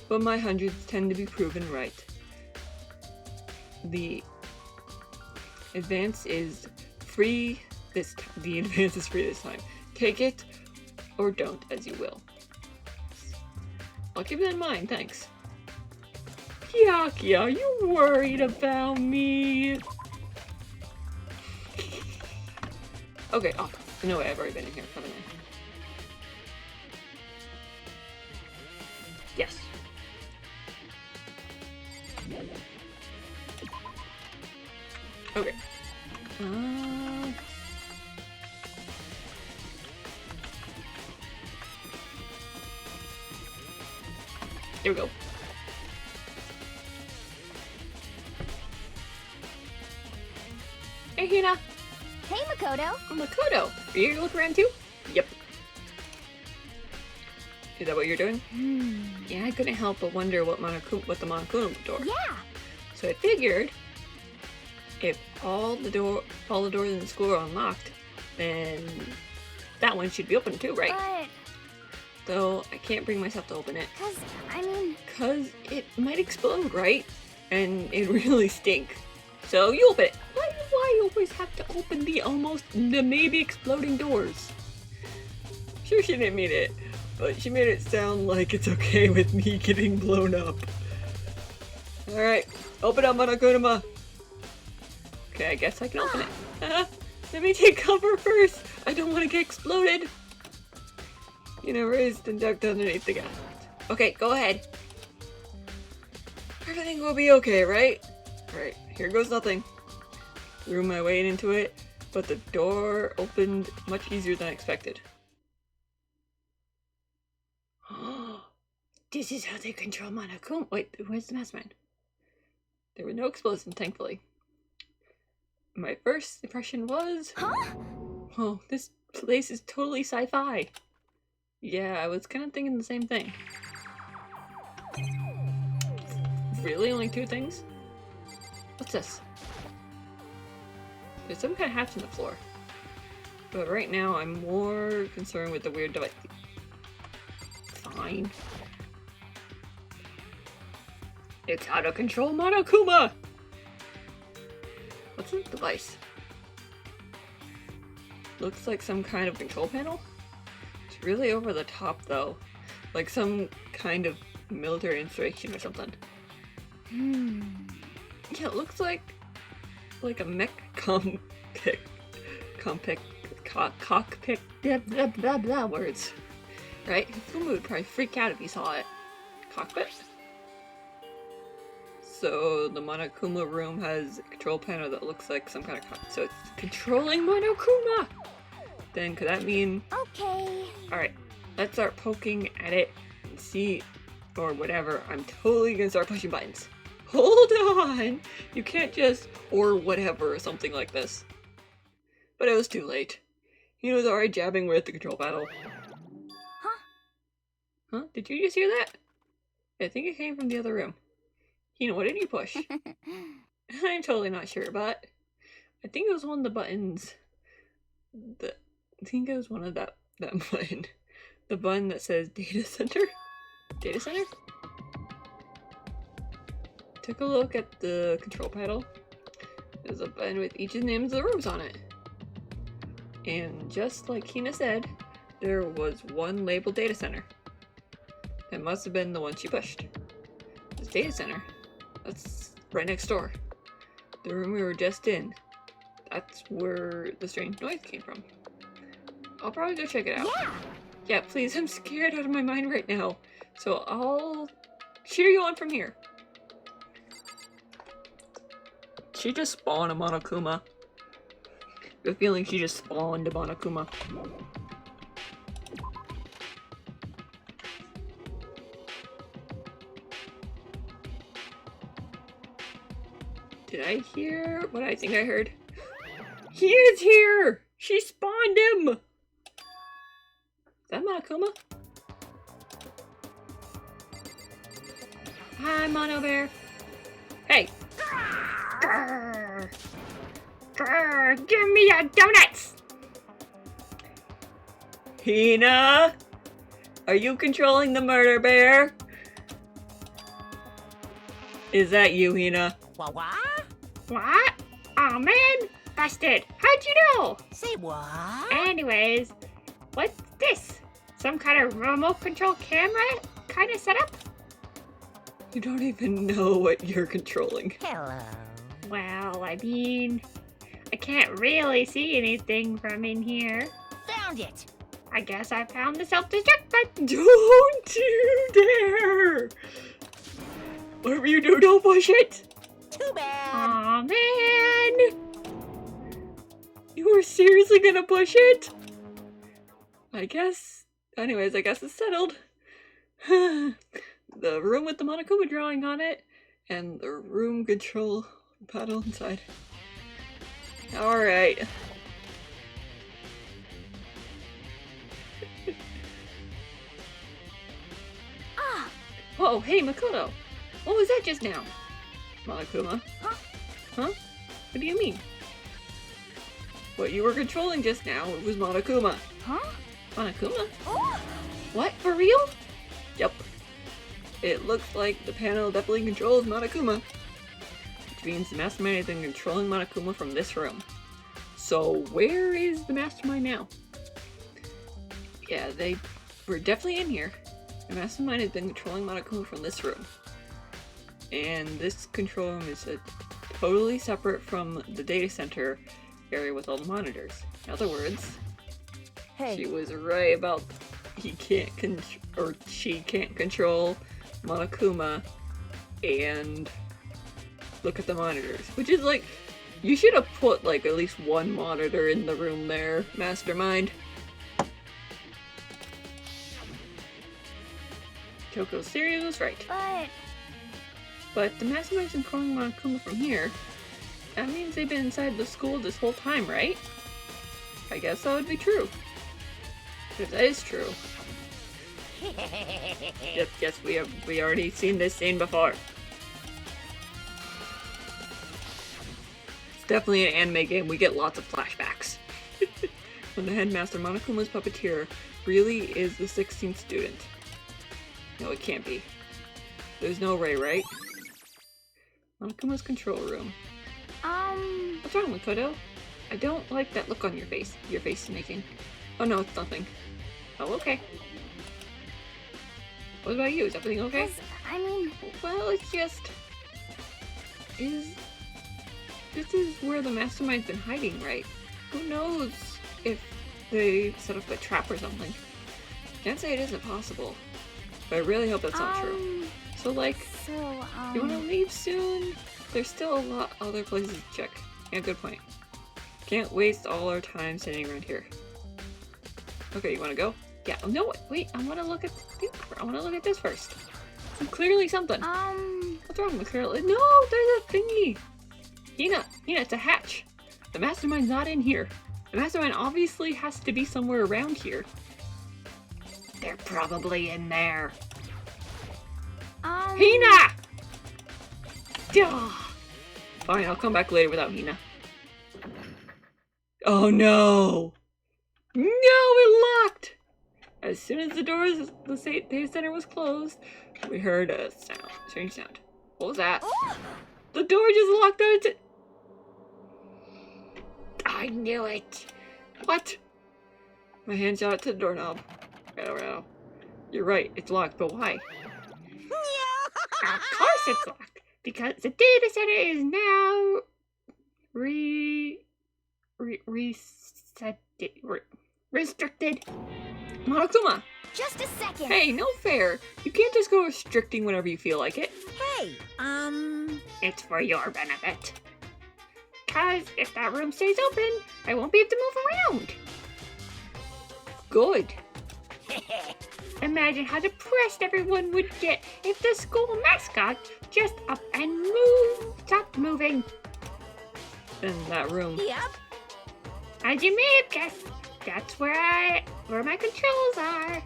But my hundreds tend to be proven right. The advance is free this time. Take it or don't, as you will. I'll keep that in mind, thanks. Yaki, are you worried about me? Okay, off. No way, I've already been in here, haven't I? Yes. Okay. Here we go. Hey, Hina. Hey, Makoto. Oh, Makoto. Are you gonna look around too? Yep. Is that what you're doing? Yeah, I couldn't help but wonder what the Monokuma door. Yeah. So I figured if all the doors in the school are unlocked, then that one should be open too, right? But... Though I can't bring myself to open it. Cause it might explode, right? And it really stink. So you open it. Why do I always have to open the maybe exploding doors? Sure, she didn't mean it, but she made it sound like it's okay with me getting blown up. Alright, open up, Monokuma. Okay, I guess I can open it. Let me take cover first. I don't want to get exploded. You know, raised and ducked underneath the gas. Okay, go ahead. Everything will be okay, right? Alright, here goes nothing. Threw my weight into it, but the door opened much easier than I expected. This is how they control Monokuma. Wait, where's the mastermind? There were no explosions, thankfully. My first impression was... Huh? Oh, this place is totally sci-fi. Yeah, I was kind of thinking the same thing. Really? Only two things? What's this? There's some kind of hatch on the floor. But right now, I'm more concerned with the weird device. Fine. It's how to control Monokuma! What's this device? Looks like some kind of control panel? It's really over the top though. Like some kind of military installation or something. Yeah, it looks like a mech cockpit, blah blah words. Right? Fumu would probably freak out if he saw it. Cockpit? So the Monokuma room has a control panel that looks like some kind of so it's controlling Monokuma. Then could that mean? Okay. All right, let's start poking at it and see, or whatever. I'm totally gonna start pushing buttons. Hold on, you can't just or whatever or something like this. But it was too late. He was already jabbing with the control panel. Huh? Did you just hear that? I think it came from the other room. What did you push? I'm totally not sure, but I think it was one of the buttons. I think it was one of that button. The button that says data center? Data center? Took a look at the control panel. There's a button with each of the names of the rooms on it. And just like Hina said, there was one labeled data center. That must have been the one she pushed. This data center. That's right next door. The room we were just in. That's where the strange noise came from. I'll probably go check it out. Yeah. Yeah, please, I'm scared out of my mind right now. So I'll cheer you on from here. She just spawned a Monokuma. I have a feeling she just spawned a Monokuma. Did I hear what I think I heard? He is here! She spawned him! Is that Monokuma? Hi, Mono Bear. Hey! Grrr. Grrr. Give me your donuts! Hina? Are you controlling the murder bear? Is that you, Hina? What? What? Oh man, busted. How'd you know? Say what? Anyways, what's this? Some kind of remote control camera kind of setup? You don't even know what you're controlling. Hello. Well, I mean, I can't really see anything from in here. Found it. I guess I found the self-destruct button. Don't you dare! Whatever you do, don't push it. Too bad. Aw, man! You were seriously gonna push it? I guess. Anyways, I guess it's settled. The room with the Monokuma drawing on it, and the room control panel inside. Alright. Ah. Oh, hey, Makoto! What was that just now? Monokuma? Huh? Huh? What do you mean? What you were controlling just now was Monokuma. Huh? Monokuma? Oh. What? For real? Yep. It looks like the panel definitely controls Monokuma. Which means the mastermind has been controlling Monokuma from this room. So where is the mastermind now? Yeah, they were definitely in here. The mastermind has been controlling Monokuma from this room. And this control room is totally separate from the data center area with all the monitors. In other words, Hey, she was right about she can't control Monokuma and look at the monitors. Which is like, you should have put like at least one monitor in the room there, Mastermind. Choco Sirius was right. But the Mastermind's been calling Monokuma from here. That means they've been inside the school this whole time, right? I guess that would be true. If that is true. Yes, we already seen this scene before. It's definitely an anime game. We get lots of flashbacks. When the headmaster, Monokuma's puppeteer, really is the 16th student. No, it can't be. There's no Ray, right? Monokuma's control room. What's wrong, Makoto? I don't like that look on your face. Your face is making. Oh no, it's nothing. Oh, okay. What about you? Is everything okay? Well, it's just... This is where the mastermind's been hiding, right? Who knows if they set up a trap or something. Can't say it isn't possible. But I really hope that's not true. So, like, You wanna leave soon? There's still a lot other places to check. Yeah, good point. Can't waste all our time sitting around here. Okay, you wanna go? Yeah, no, wait, I wanna look at this first. Clearly something. What's wrong with Curly? No, there's a thingy! Hina, it's a hatch. The mastermind's not in here. The mastermind obviously has to be somewhere around here. They're probably in there. Hina! Duh. Fine, I'll come back later without Hina. Oh no! No, it locked! As soon as the doors, the data center was closed, we heard a sound, strange sound. What was that? The door just locked on its... I knew it! What? My hand shot to the doorknob. I don't know. You're right, it's locked, but why? Of course it's locked! Because the data center is now... restricted. Monokuma! Just a second. Hey, no fair! You can't just go restricting whenever you feel like it. Hey, It's for your benefit. Cause if that room stays open, I won't be able to move around. Good. Imagine how depressed everyone would get if the school mascot just up and stopped moving. In that room. Yep. As you may have guessed, that's where my controls are.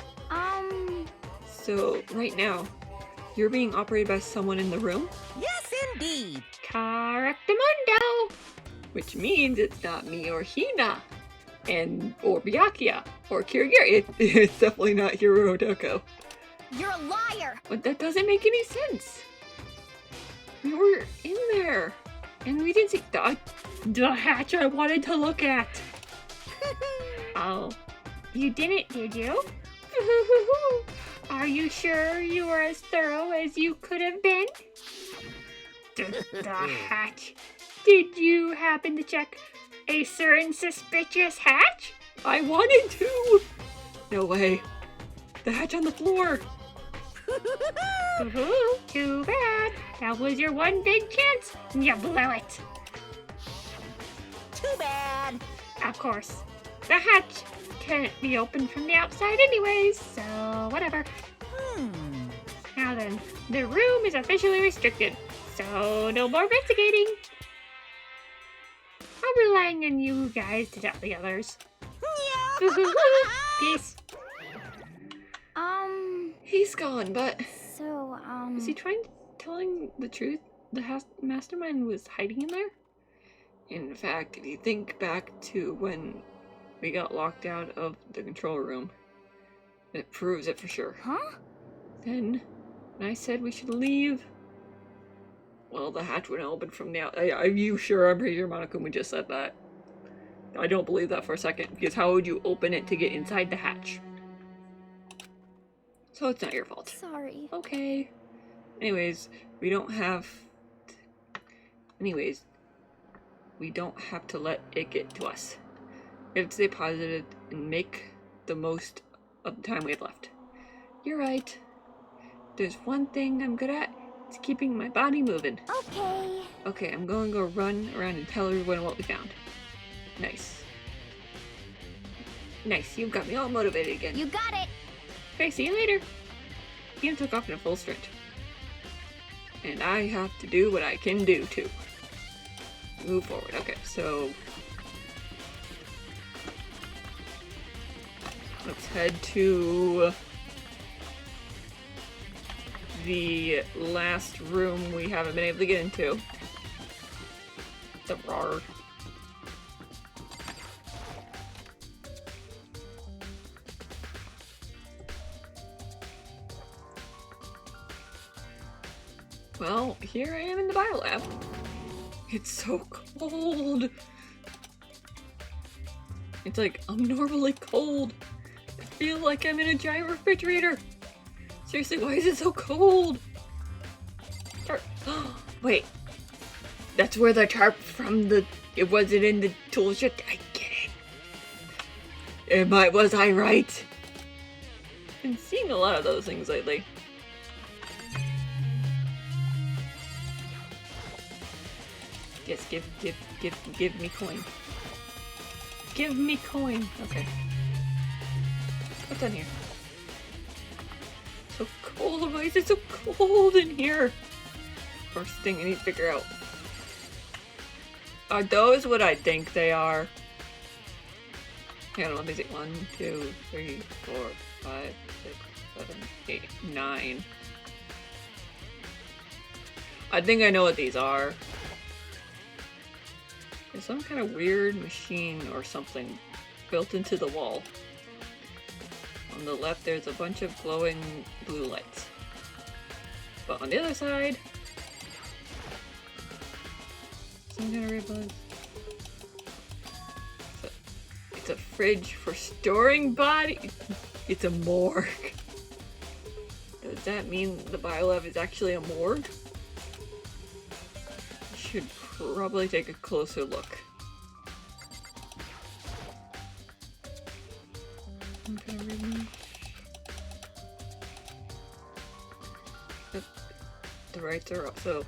So right now, you're being operated by someone in the room? Yes, indeed. Correctamundo! Which means it's not me or Hina, or Byakuya, or Kirigiri. It's definitely not Hiro Otoko. You're a liar. But that doesn't make any sense. We were in there, and we didn't see the hatch I wanted to look at. Oh, you didn't, did you? Are you sure you were as thorough as you could have been? The hatch. Did you happen to check a certain suspicious hatch? I wanted to. No way. The hatch on the floor. Too bad. That was your one big chance. You blew it. Too bad. Of course. The hatch can't be opened from the outside anyways, so whatever. Now then, the room is officially restricted, so no more investigating. I'm relying on you guys to tell the others. Peace. He's gone, but... So, is he telling the truth? The mastermind was hiding in there? In fact, if you think back to when we got locked out of the control room, it proves it for sure. Huh? Then, when I said we should leave, well, the hatch wouldn't open from the outside. Are you sure? I'm pretty sure Monokuma just said that. I don't believe that for a second, because how would you open it to get inside the hatch? So it's not your fault. Sorry. Okay. Anyways, we don't have to let it get to us. We have to stay positive and make the most of the time we have left. You're right. There's one thing I'm good at. It's keeping my body moving. Okay. Okay, I'm going to go run around and tell everyone what we found. Nice. Nice, you've got me all motivated again. You got it. Okay, see you later. Ian took off in a full sprint. And I have to do what I can do too. Move forward. Okay, so let's head to the last room we haven't been able to get into. The RAR. Well, here I am in the biolab. It's so cold. It's like abnormally cold. I feel like I'm in a giant refrigerator. Seriously, why is it so cold? Wait. That's where the tarp from the... It wasn't in the tool shed. I get it. Was I right? Been seeing a lot of those things lately. Yes, give me coin. Give me coin. Okay. What's on here? So cold. Why is it so cold in here? First thing I need to figure out. Are those what I think they are? Hang on, let me see. 1, 2, 3, 4, 5, 6, 7, 8, 9. I think I know what these are. There's some kind of weird machine or something built into the wall. On the left, there's a bunch of glowing blue lights. But on the other side, some kind of red buzz. It's a fridge for storing bodies. It's a morgue. Does that mean the biolab is actually a morgue? Should probably take a closer look. The rights are also.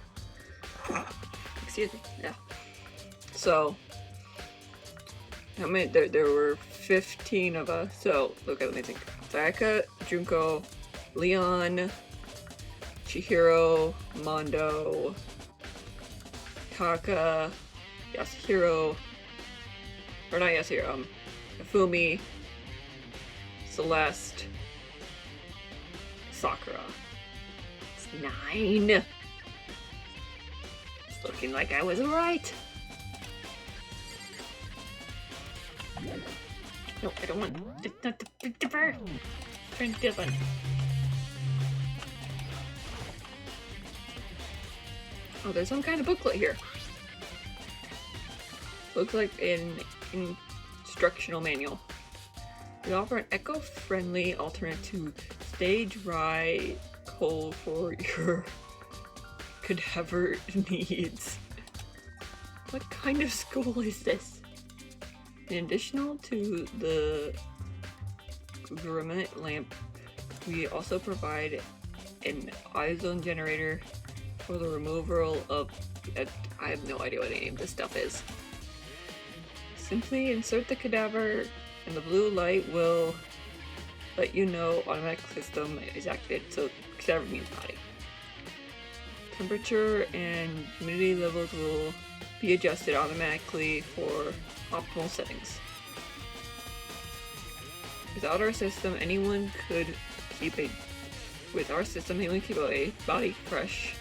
Excuse me. Yeah. So, how many? There were 15 of us. So, okay, let me think. Sayaka, Junko, Leon, Chihiro, Mondo, Taka, Yasuhiro, or not Yasuhiro, Ifumi, Celeste, Sakura. It's 9. It's looking like I was right. No, I don't want. It's not the bird. Turn different. Oh, there's some kind of booklet here. Looks like an instructional manual. We offer an eco-friendly alternate to stage right coal for your cadaver needs. What kind of school is this? In addition to the Grummet lamp, we also provide an ozone generator for the removal of. I have no idea what any of this stuff is. Simply insert the cadaver, and the blue light will let you know automatic system is activated. So cadaver means body. Temperature and humidity levels will be adjusted automatically for optimal settings. Without our system, anyone could keep a body fresh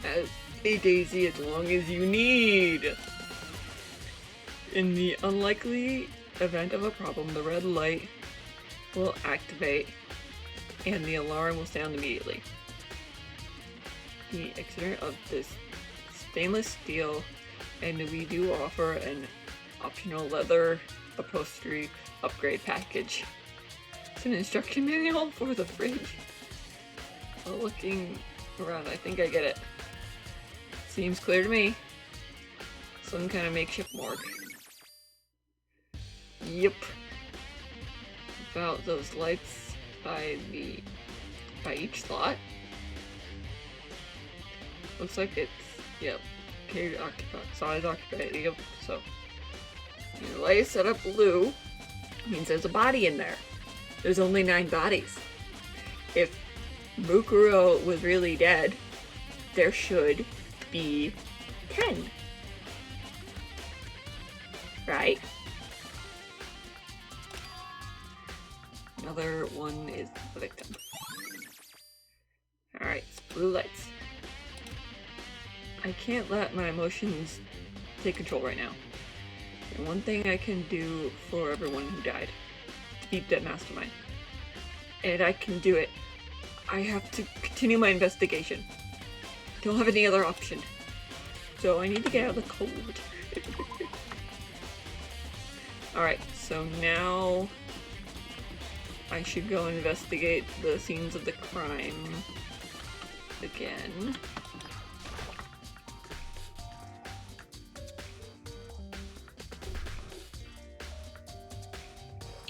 as a daisy as long as you need. In the unlikely event of a problem, the red light will activate and the alarm will sound immediately. The exterior of this stainless steel, and we do offer an optional leather upholstery upgrade package. It's an instruction manual for the fridge. While looking around, I think I get it. Seems clear to me. Some kind of makeshift morgue. Yep. About those lights by each slot. Looks like it's, yep. Okay, size occupied, yep. So, your light is set up blue, means there's a body in there. There's only 9 bodies. If Mukuro was really dead, there should be 10. Right? Another one is the victim. Alright, blue lights. I can't let my emotions take control right now. And one thing I can do for everyone who died. Defeat that mastermind. And I can do it. I have to continue my investigation. Don't have any other option. So I need to get out of the cold. Alright, so now I should go investigate the scenes of the crime again.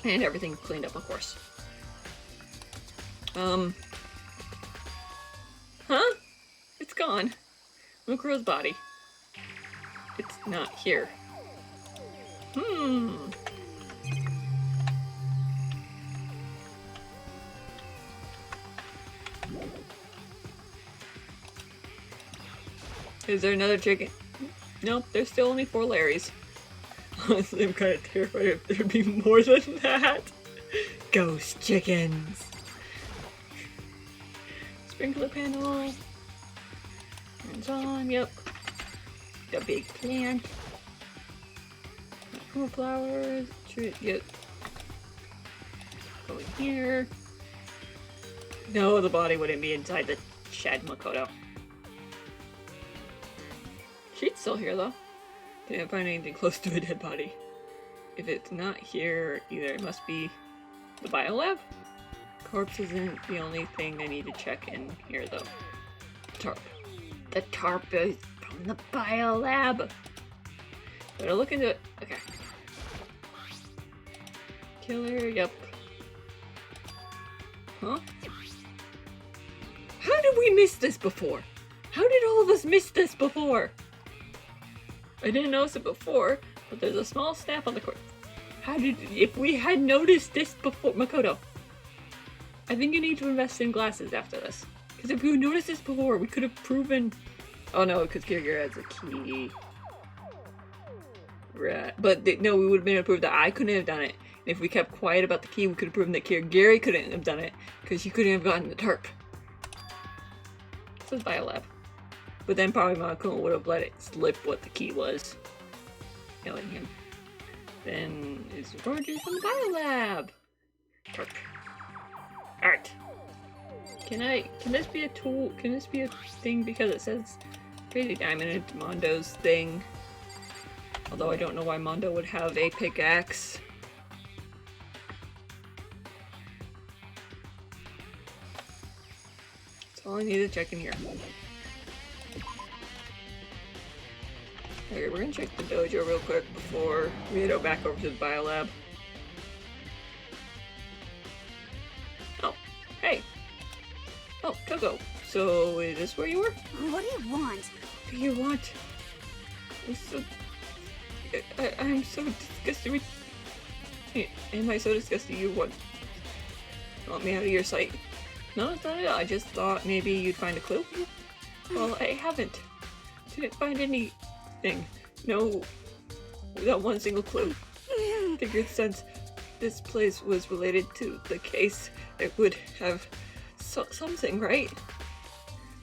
And everything cleaned up, of course. Huh? It's gone. Mukuro's body. it's not here. Hmm. Is there another chicken? Nope, there's still only 4 Larrys. Honestly, I'm kind of terrified if there'd be more than that. Ghost chickens. Sprinkler panel. Hands on, yep. The big plant. Cool flowers. Yep. Go in here. No, the body wouldn't be inside the shed, Makoto. She's still here though. Can't find anything close to a dead body. If it's not here, either it must be the biolab. Corpse isn't the only thing I need to check in here though. Tarp. The tarp is from the biolab. Better look into it. Okay. Killer, yep. Huh? How did we miss this before? How did all of us miss this before? I didn't notice it before, but there's a small snap on the corpse. How did, if we had noticed this before, Makoto, I think you need to invest in glasses after this. Because if we noticed this before, we could have proven, oh no, because Kirigiri has a key. Right. But no, we would have been able to prove that I couldn't have done it. And if we kept quiet about the key, we could have proven that Kirigiri couldn't have done it, because he couldn't have gotten the tarp. This is biolab. But then probably Monokuma would have let it slip what the key was. Killing him. Then is Roger from the biolab. Tarp. Art. Can this be a tool? Can this be a thing because it says Crazy Diamond and Mondo's thing? Although I don't know why Mondo would have a pickaxe. That's all I need to check in here. Okay, we're gonna check the dojo real quick before we head back over to the biolab. Oh, hey. Oh, Coco. So, is this where you were? What do you want? What do you want? I'm so disgusted with... Am I so disgusted you want me out of your sight? No, it's not it. I just thought maybe you'd find a clue. Well, I haven't. Didn't find anything. No, not one single clue. Figured since this place was related to the case, it would have something, right?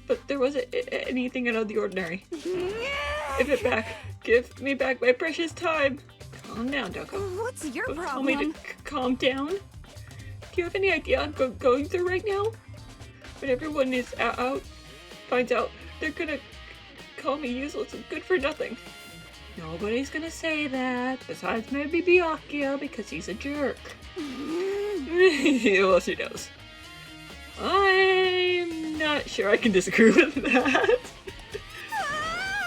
But there wasn't anything out of the ordinary. Give it back. Give me back my precious time. Calm down, Doko. What's your Don't problem? tell me to calm down. Do you have any idea I'm going through right now? When everyone is out, finds out, they're gonna call me useless and good for nothing. Nobody's gonna say that, besides maybe Byakuya, because he's a jerk. Well, she knows. I'm not sure I can disagree with that.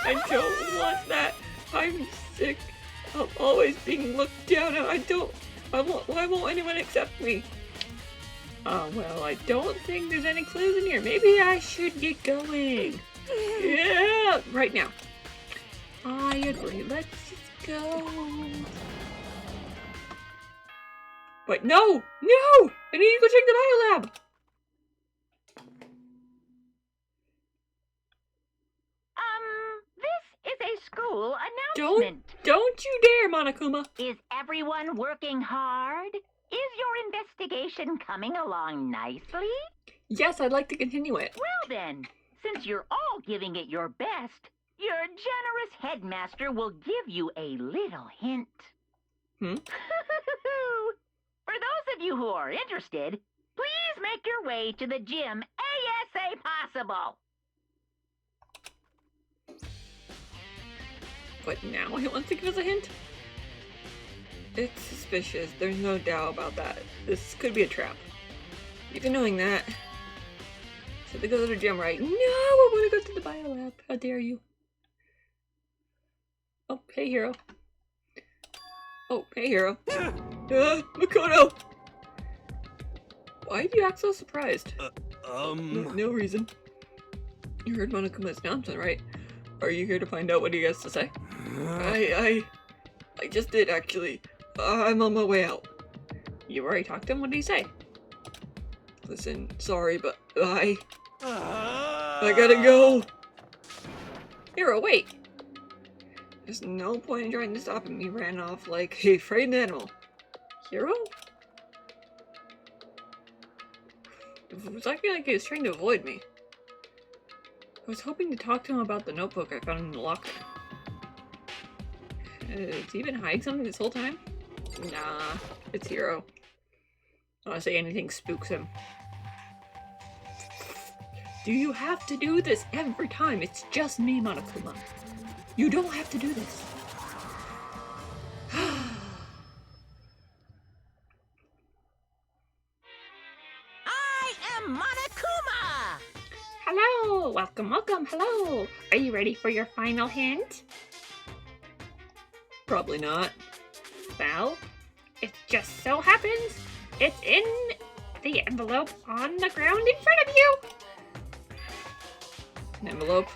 I don't want that. I'm sick of always being looked down on. Why won't anyone accept me? Well, I don't think there's any clues in here. Maybe I should get going. Yeah, right now. I agree. Let's just go. But no! No! I need to go check the biolab! This is a school announcement. Don't you dare, Monokuma! Is everyone working hard? Is your investigation coming along nicely? Yes, I'd like to continue it. Well then, since you're all giving it your best, your generous headmaster will give you a little hint. Hmm? For those of you who are interested, please make your way to the gym ASA possible. But now he wants to give us a hint? It's suspicious. There's no doubt about that. This could be a trap. Even knowing that. So they go to the gym, right? No, I want to go to the biolab. How dare you? Oh, hey, hero. Oh, hey, hero. Makoto! Why do you act so surprised? No reason. You heard Monokuma's announcement, right? Are you here to find out what he has to say? I just did, actually. I'm on my way out. You already talked to him? What did he say? Listen, sorry, but I gotta go. Hero, wait. There's no point in trying to stop him. He ran off like a frightened animal. Hero? It was acting like he was trying to avoid me. I was hoping to talk to him about the notebook I found in the locker. Has he been hiding something this whole time? Nah, it's Hero. I don't say anything spooks him. Do you have to do this every time? It's just me, Monokuma. You don't have to do this. I am Monokuma! Hello! Welcome, welcome, hello! Are you ready for your final hint? Probably not. Well, it just so happens it's in the envelope on the ground in front of you! An envelope?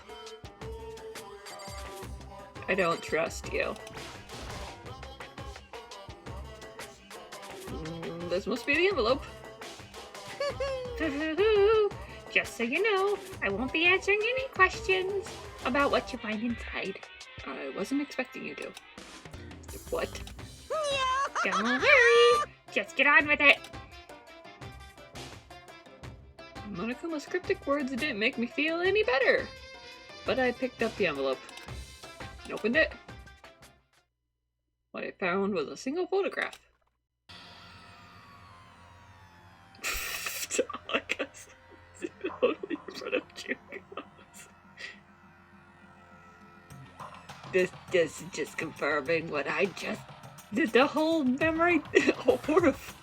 I don't trust you. This must be the envelope. Just so you know, I won't be answering any questions about what you find inside. I wasn't expecting you to. What? Don't worry! Just get on with it! Monokuma's cryptic words didn't make me feel any better. But I picked up the envelope and opened it. What I found was a single photograph. I guess totally in front of you. This is just confirming what I just did. The whole memory horror of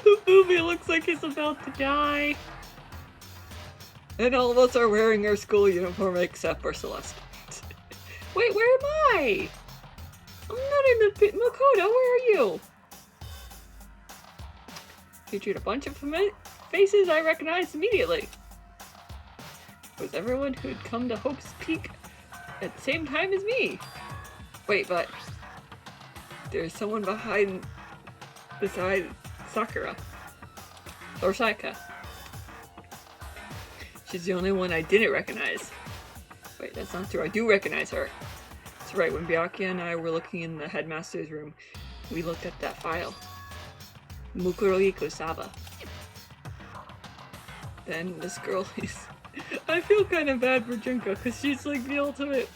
the movie looks like he's about to die. And all of us are wearing our school uniform except for Celeste. Wait, where am I? I'm not in the pit. Makoto, where are you? Featured a bunch of faces I recognized immediately. It was everyone who'd come to Hope's Peak at the same time as me. Wait, but there's someone beside Sakura. Or Saika. She's the only one I didn't recognize. Wait, that's not true. I do recognize her. That's right, when Byakuya and I were looking in the headmaster's room, we looked at that file. Mukuroi Kusaba. Then this girl is... I feel kind of bad for Junko, because she's like the ultimate,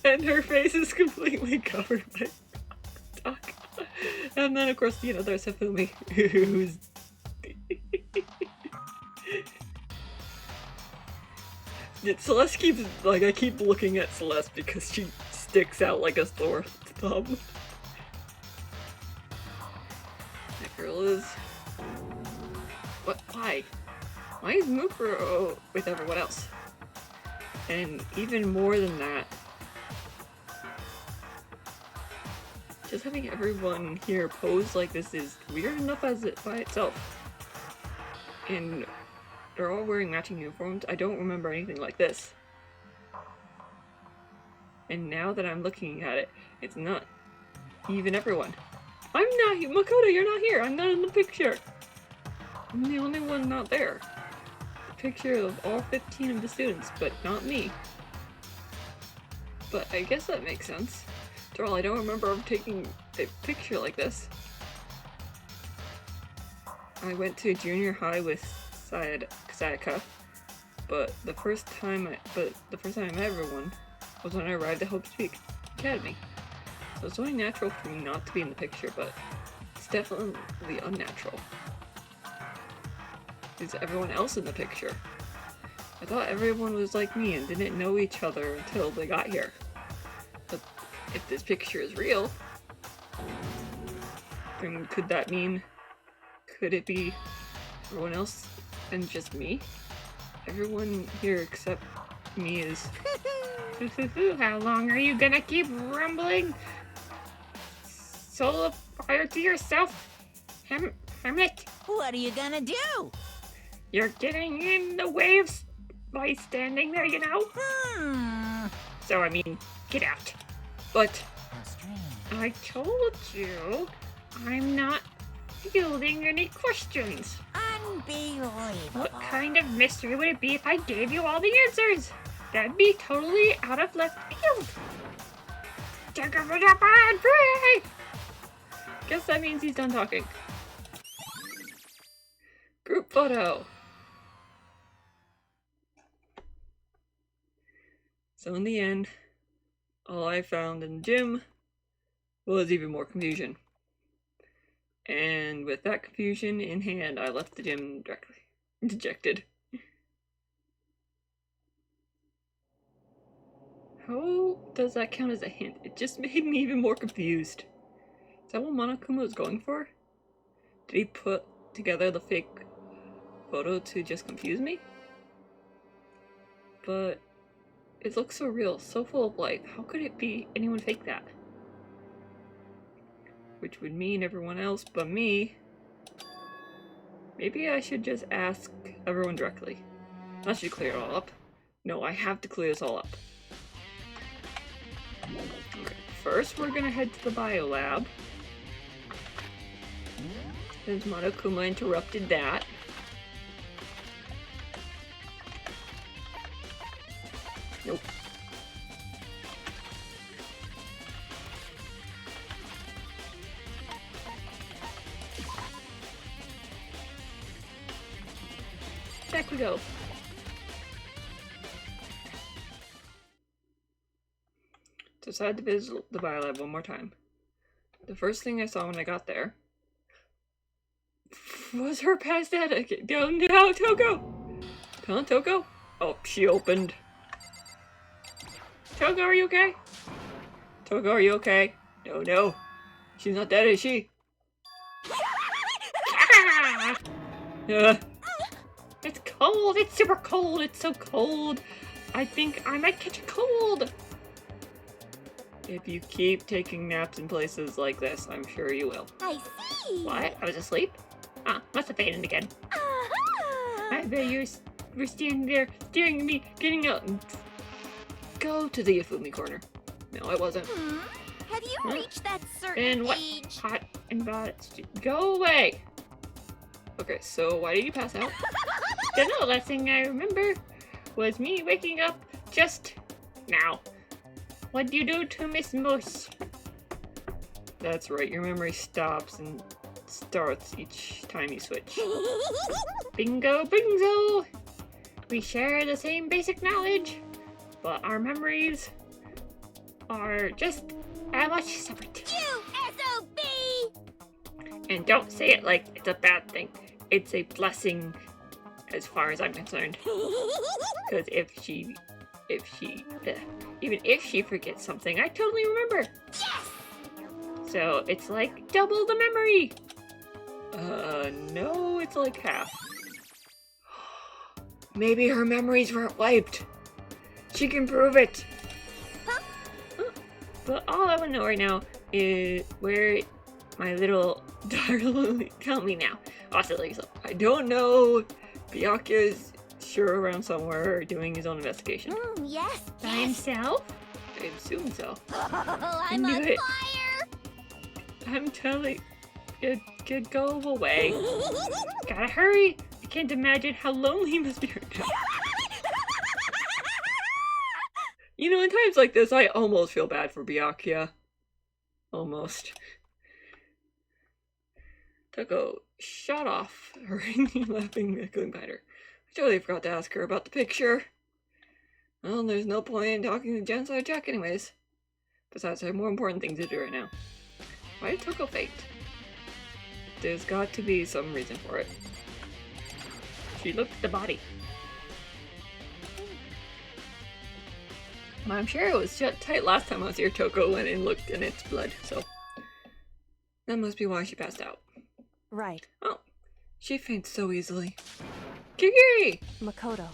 and her face is completely covered by talk. And then of course, you know, there's Hifumi, who's... Celeste keeps, like, I keep looking at Celeste because she sticks out like a sore thumb. That girl is... What? Why? Why is Mukuro with everyone else? And even more than that, just having everyone here pose like this is weird enough as it by itself. And they're all wearing matching uniforms. I don't remember anything like this. And now that I'm looking at it, it's not even everyone. I'm not here. Makoto, you're not here. I'm not in the picture. I'm the only one not there. The picture of all 15 of the students, but not me. But I guess that makes sense. After all, I don't remember ever taking a picture like this. I went to junior high with Sayaka, but the first time I met everyone was when I arrived at Hope's Peak Academy. So it's only natural for me not to be in the picture, but it's definitely unnatural. Is everyone else in the picture? I thought everyone was like me and didn't know each other until they got here. But if this picture is real, then could that mean, could it be everyone else and just me? Everyone here except me is... How long are you gonna keep rumbling? Soul of fire to yourself, Hermit. What are you gonna do? You're getting in the way of by standing there, you know? Hmm. So, I mean, get out. but... I told you, I'm not fielding any questions. Unbelievable. What kind of mystery would it be if I gave you all the answers? That'd be totally out of left field. DanganRonpa and free! Guess that means he's done talking. Group photo. So in the end, all I found in the gym was even more confusion. And with that confusion in hand, I left the gym directly. Dejected. How does that count as a hint? It just made me even more confused. Is that what Monokuma was going for? Did he put together the fake photo to just confuse me? But it looks so real, so full of life. How could it be anyone fake that? Which would mean everyone else but me. Maybe I should just ask everyone directly. That should clear it all up. No, I have to clear this all up. Okay, first we're gonna head to the biolab. Since Monokuma interrupted that. Nope. Back we go. Decided to visit the biolab one more time. The first thing I saw when I got there was her prosthetic. No, no, Toko! Come on, Toko? Oh, she opened. Toko, are you okay? Toko, are you okay? No, no. She's not dead, is she? It's cold. It's super cold. It's so cold. I think I might catch a cold. If you keep taking naps in places like this, I'm sure you will. I see. What? I was asleep? Ah, must have faded again. I bet you were standing there staring at me, getting out and... Go to the Yafumi corner. No, I wasn't. Have you Huh? reached that certain And what? age? Hot and bad. Go away! Okay, so why did you pass out? The last thing I remember was me waking up just now. What'd you do to Miss Moose? That's right, your memory stops and starts each time you switch. Bingo, bingo! We share the same basic knowledge, but our memories are just much separate. You SOB! And don't say it like it's a bad thing. It's a blessing as far as I'm concerned. Because even if she forgets something, I totally remember. Yes! So it's like double the memory. No, it's like half. Maybe her memories weren't wiped. She can prove it. Huh? But all I want to know right now is where my little daughter tell me now. Oscillate. I don't know. Byakuya's sure around somewhere doing his own investigation. Yes, By yes. himself? I assume so. I'm knew on it. fire! I'm telling you, go away. Gotta hurry. I can't imagine how lonely he must be right now. You know, in times like this, I almost feel bad for Byakuya. Almost. Toko shot off, hurriedly laughing and going behind her. I totally forgot to ask her about the picture. Well, there's no point in talking to Genocide Jack anyways. Besides, I have more important things to do right now. Why did Toko faint? There's got to be some reason for it. She looked at the body. I'm sure it was shut tight last time I was here. Toko went and looked in its blood, so that must be why she passed out. Right. Oh, she faints so easily. Kiki! Makoto.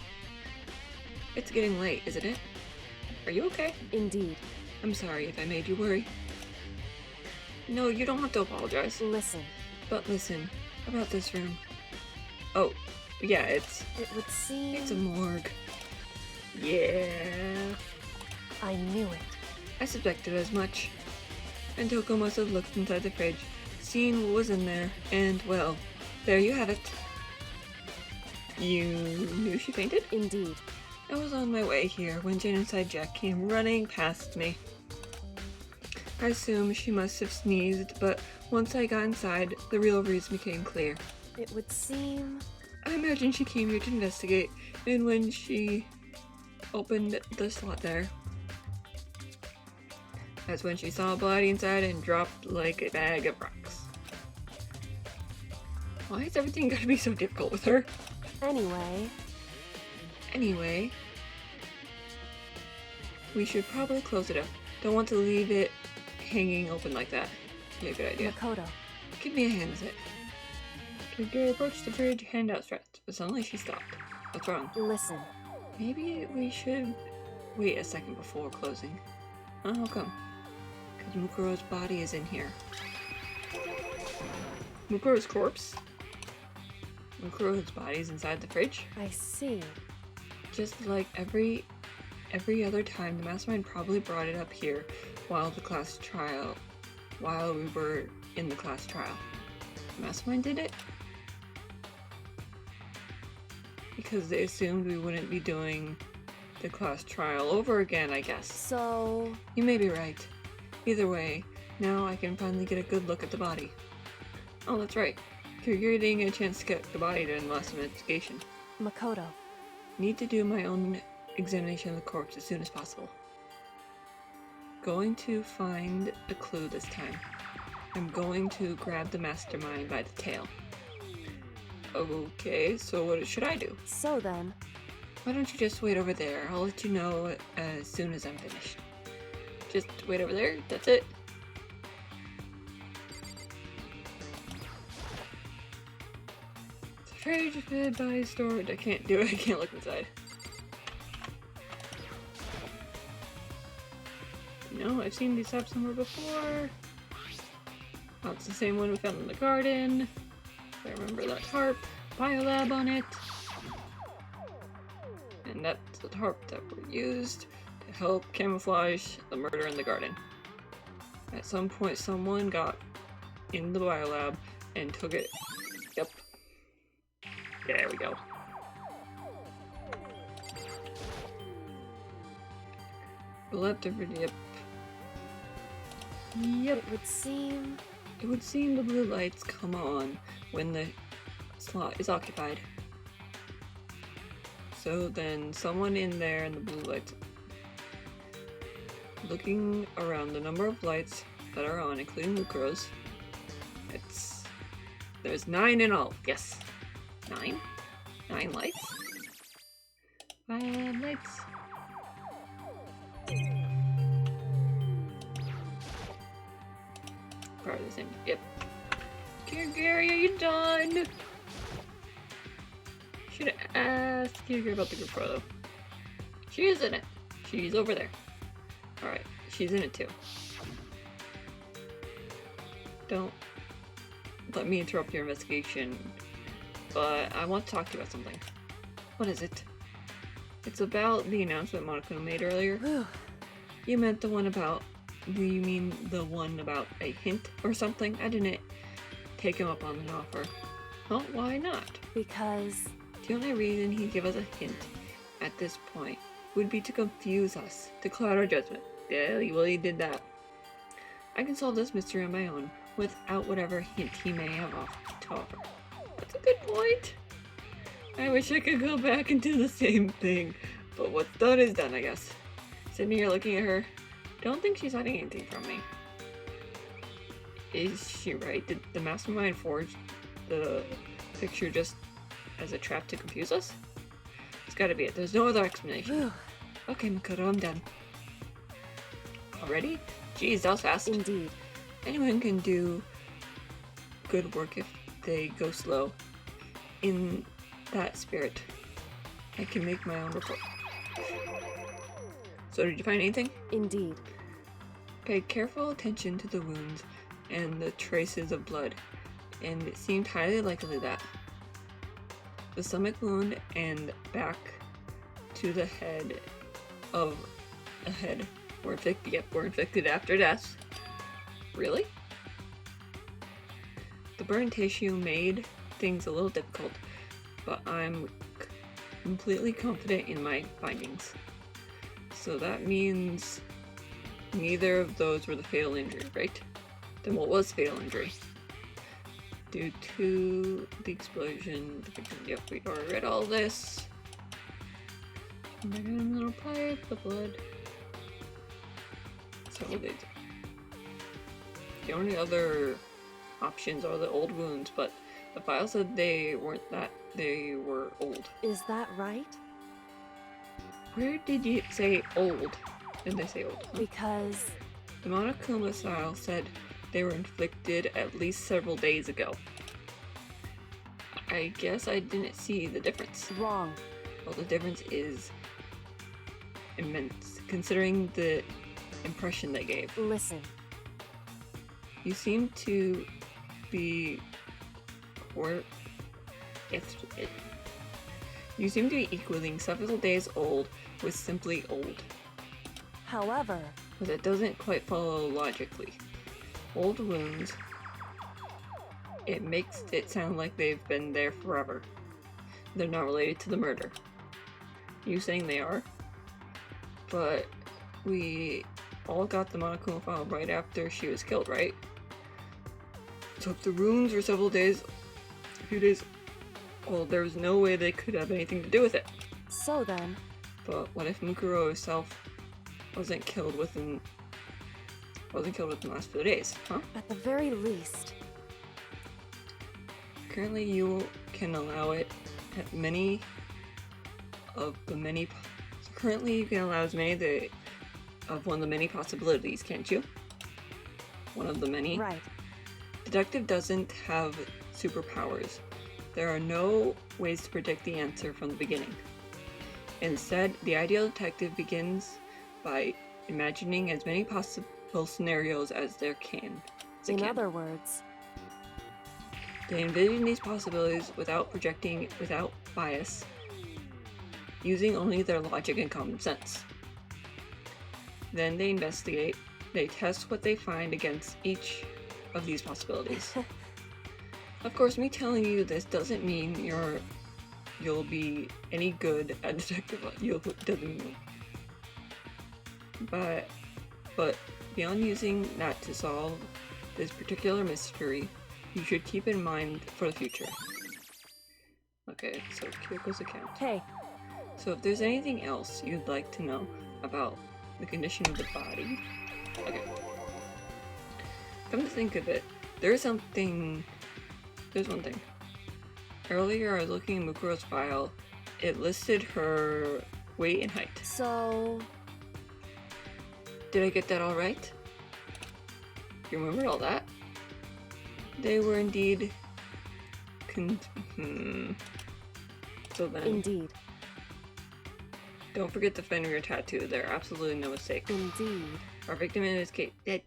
It's getting late, isn't it? Are you okay? Indeed. I'm sorry if I made you worry. No, you don't have to apologize. Listen. But listen, about this room. Oh, yeah, It would seem... it's a morgue. Yeah. I knew it. I suspected as much. And Toko must have looked inside the fridge, seen what was in there, and, well, there you have it. You knew she fainted? Indeed. I was on my way here when Genocide Jack came running past me. I assumed she must have sneezed, but once I got inside, the real reason became clear. It would seem... I imagine she came here to investigate, and when she opened the slot there, that's when she saw bloody inside and dropped like a bag of rocks. Why is everything gotta be so difficult with her? Anyway, we should probably close it up. Don't want to leave it hanging open like that. Be a good idea. Makoto. Give me a hand with it. Kagura approached the fridge, hand outstretched, but suddenly she stopped. What's wrong? Listen. Maybe we should wait a second before closing. Huh? How come? Because Mukuro's body is in here. Mukuro's corpse? Mukuro's body is inside the fridge? I see. Just like every other time, the mastermind probably brought it up here while we were in the class trial. The mastermind did it? Because they assumed we wouldn't be doing the class trial over again, I guess. So... You may be right. Either way, now I can finally get a good look at the body. Oh, that's right. Kagura didn't get a chance to get the body during the last investigation. Makoto. Need to do my own examination of the corpse as soon as possible. Going to find a clue this time. I'm going to grab the mastermind by the tail. Okay, so what should I do? So then... Why don't you just wait over there? I'll let you know as soon as I'm finished. Just wait over there? That's it? The fridge fed by storage. I can't do it. I can't look inside. No, I've seen these up somewhere before. Oh, it's the same one we found in the garden. I remember that tarp. Biolab on it. And that's the tarp that were used to help camouflage the murder in the garden. At some point, someone got in the biolab and took it. Yep. There we go. The leftover, yep. Yep. It would seem the blue lights come on when the slot is occupied. So then someone in there in the blue lights, looking around the number of lights that are on, including Mukuro's, there's 9 in all. Yes. 9? 9 lights? 5 lights. Part of the same. Yep. Kagura, are you done? Should have asked Kagura about the group photo. She is in it. She's over there. Alright, she's in it too. Don't let me interrupt your investigation, but I want to talk to you about something. What is it? It's about the announcement Monaco made earlier. You meant the one about... Do you mean the one about a hint or something? I didn't take him up on an offer. Well, why not? Because... The only reason he'd give us a hint at this point would be to confuse us, to cloud our judgment. Yeah, well, he did that. I can solve this mystery on my own, without whatever hint he may have to offer. That's a good point. I wish I could go back and do the same thing, but what's done is done, I guess. Sitting here looking at her, don't think she's hiding anything from me. Is she right? Did the mastermind forge the picture just as a trap to confuse us? It's gotta be it. There's no other explanation. Okay, Makoto, I'm done. Already? Jeez, that was fast. Indeed. Anyone can do good work if they go slow. In that spirit, I can make my own report. So did you find anything? Indeed. Pay careful attention to the wounds and the traces of blood, and it seemed highly likely that the stomach wound and back to the head of a head We're infected. Yep, we're infected after death. Really? The burn tissue made things a little difficult, but I'm completely confident in my findings. So that means neither of those were the fatal injury, right? Then what was fatal injury? Due to the explosion, the victim, yep, we already read all this. And then a little pipe, the blood. So the only other options are the old wounds, but the file said they weren't that, they were old. Is that right? Where did you say old? Did they say old? Huh? Because The Monokuma file said they were inflicted at least several days ago. I guess I didn't see the difference. wrong. Well, the difference is immense, considering the impression they gave. Listen, You seem to be, you seem to be equaling several days old with simply old, however, but it doesn't quite follow logically. Old wounds, it makes it sound like they've been there forever. They're not related to the murder. You saying they are? But we all got the Monokuma file right after she was killed, right? So if the wounds were several days, a few days, well, there was no way they could have anything to do with it. so then, But what if Mukuro herself wasn't killed within the last few days, huh? at the very least, Currently, you can allow it at many of the many. Currently, you can allow as many of one of the many possibilities, can't you? One of the many. right. Detective doesn't have superpowers. There are no ways to predict the answer from the beginning. Instead, the ideal detective begins by imagining as many possible scenarios as they can. In other words, They envision these possibilities without projecting, without bias, using only their logic and common sense. Then they investigate, they test what they find against each of these possibilities. Of course, me telling you this doesn't mean you'll be any good at detective. Doesn't mean. But beyond using that to solve this particular mystery, you should keep in mind for the future. Okay, so Kyoko's account. hey, So if there's anything else you'd like to know about the condition of the body, okay. Come to think of it, there's one thing. Earlier I was looking at Mukuro's file, it listed her weight and height. so, Did I get that all right? You remember all that? They were indeed So then, indeed, don't forget the Fenrir tattoo. They're absolutely no mistake. indeed, Our victim in this case, I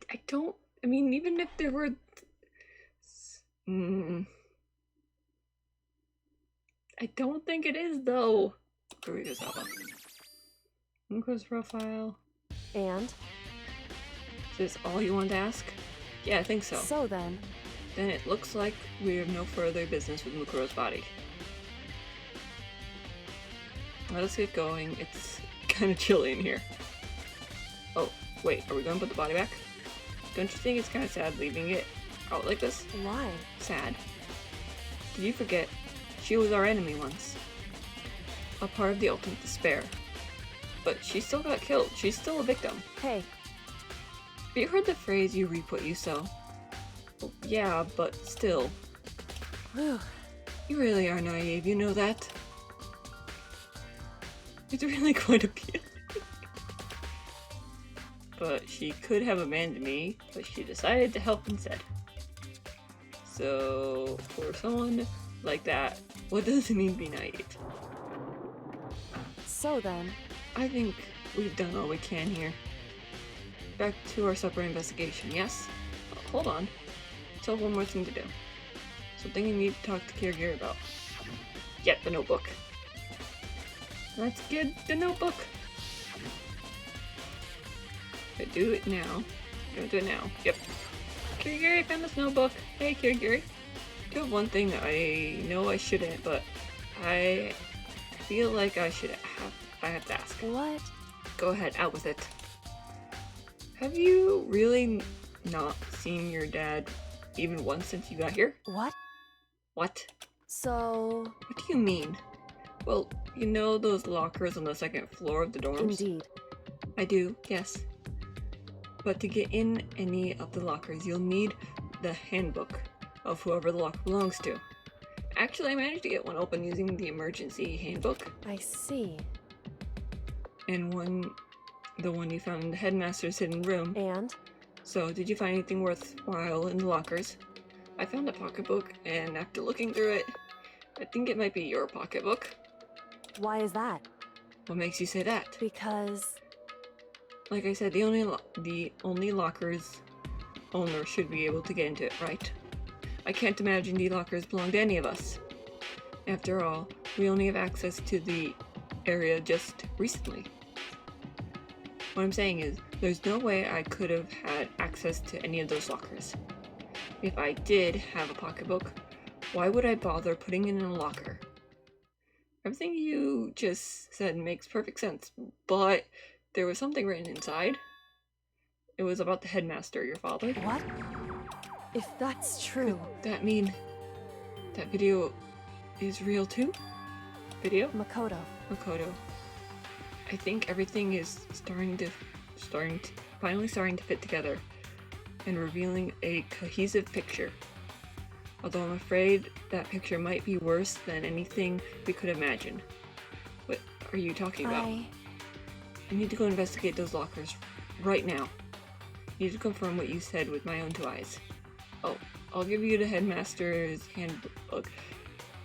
mean, even if there were, I don't think it is though. Kurita-sama. Mukuro's profile. and, Is this all you wanted to ask? Yeah, I think so. so then, Then it looks like we have no further business with Mukuro's body. Let us get going. It's kind of chilly in here. Oh, wait, are we going to put the body back? Don't you think it's kind of sad leaving it out like this? why? Sad. Did you forget? She was our enemy once. A part of the ultimate despair. But she still got killed. She's still a victim. Hey, Have you heard the phrase, you reap what you sow? Well, yeah, but still. whew, You really are naive, you know that? It's really quite appealing. But she could have abandoned me, but she decided to help instead. So, for someone like that, what does it mean to be naive? so then, I think we've done all we can here. Back to our separate investigation, yes? Oh, hold on. Still one more thing to do. Something you need to talk to Kirigiri about. Get the notebook. Let's get the notebook. Do it now. Don't do it now. Yep. Kirigiri found this notebook. Hey, Kirigiri. I do have one thing I know I shouldn't, but I feel like I have to ask. What? Go ahead, out with it. Have you really not seen your dad even once since you got here? What? What? So... What do you mean? Well, you know those lockers on the second floor of the dorms? Indeed. I do, yes. But to get in any of the lockers, you'll need the handbook of whoever the locker belongs to. Actually, I managed to get one open using the emergency handbook. I see. And the one you found in the headmaster's hidden room. And? So, did you find anything worthwhile in the lockers? I found a pocketbook, and after looking through it, I think it might be your pocketbook. Why is that? What makes you say that? Because... Like I said, the only locker's owner should be able to get into it, right? I can't imagine the lockers belong to any of us. After all, we only have access to the area just recently. What I'm saying is, there's no way I could have had access to any of those lockers. If I did have a pocketbook, why would I bother putting it in a locker? Everything you just said makes perfect sense, but there was something written inside. It was about the headmaster, your father. What? If that's true... Could that mean that video is real too? Video? Makoto. Makoto. I think everything is finally starting to fit together and revealing a cohesive picture. Although I'm afraid that picture might be worse than anything we could imagine. What are you talking about? I need to go investigate those lockers right now. I need to confirm what you said with my own two eyes. Oh, I'll give you the headmaster's handbook.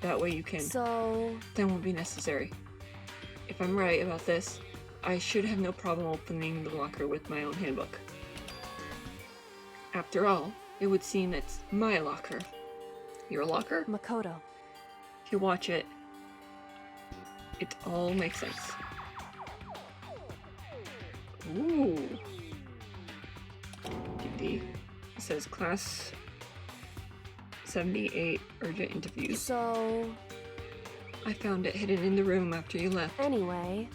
That way you can... So... That won't be necessary. If I'm right about this, I should have no problem opening the locker with my own handbook. After all, it would seem it's my locker. Your locker? Makoto. If you watch it, it all makes sense. Ooh. It says class 78 urgent interviews. So... I found it hidden in the room after you left. Anyway...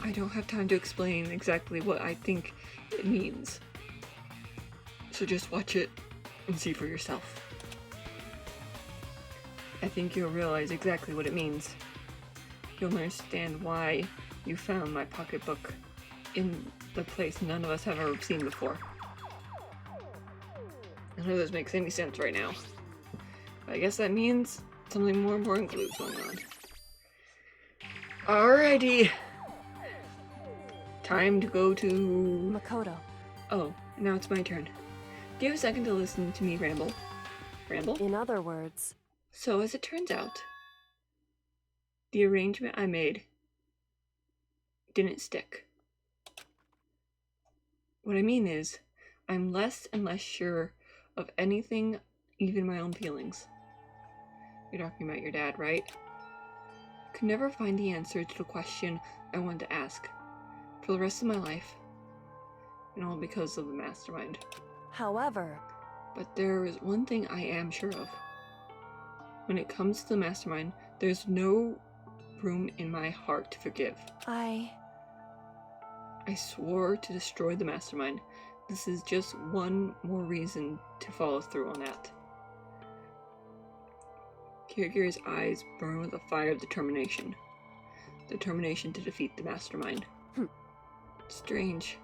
I don't have time to explain exactly what I think it means. So just watch it and see for yourself. I think you'll realize exactly what it means. You'll understand why you found my pocketbook in the place none of us have ever seen before. None of this makes any sense right now. But I guess that means something more important is going on. Alrighty! Time to go to... Makoto. Oh, now it's my turn. Do you have a second to listen to me ramble? Ramble? In other words... So, as it turns out, the arrangement I made didn't stick. What I mean is, I'm less and less sure of anything, even my own feelings. You're talking about your dad, right? Could never find the answer to the question I wanted to ask for the rest of my life, and all because of the mastermind. However... But there is one thing I am sure of. When it comes to the mastermind, there's no room in my heart to forgive. I swore to destroy the mastermind. This is just one more reason to follow through on that. Kirigiri's eyes burn with a fire of determination. Determination to defeat the mastermind. Strange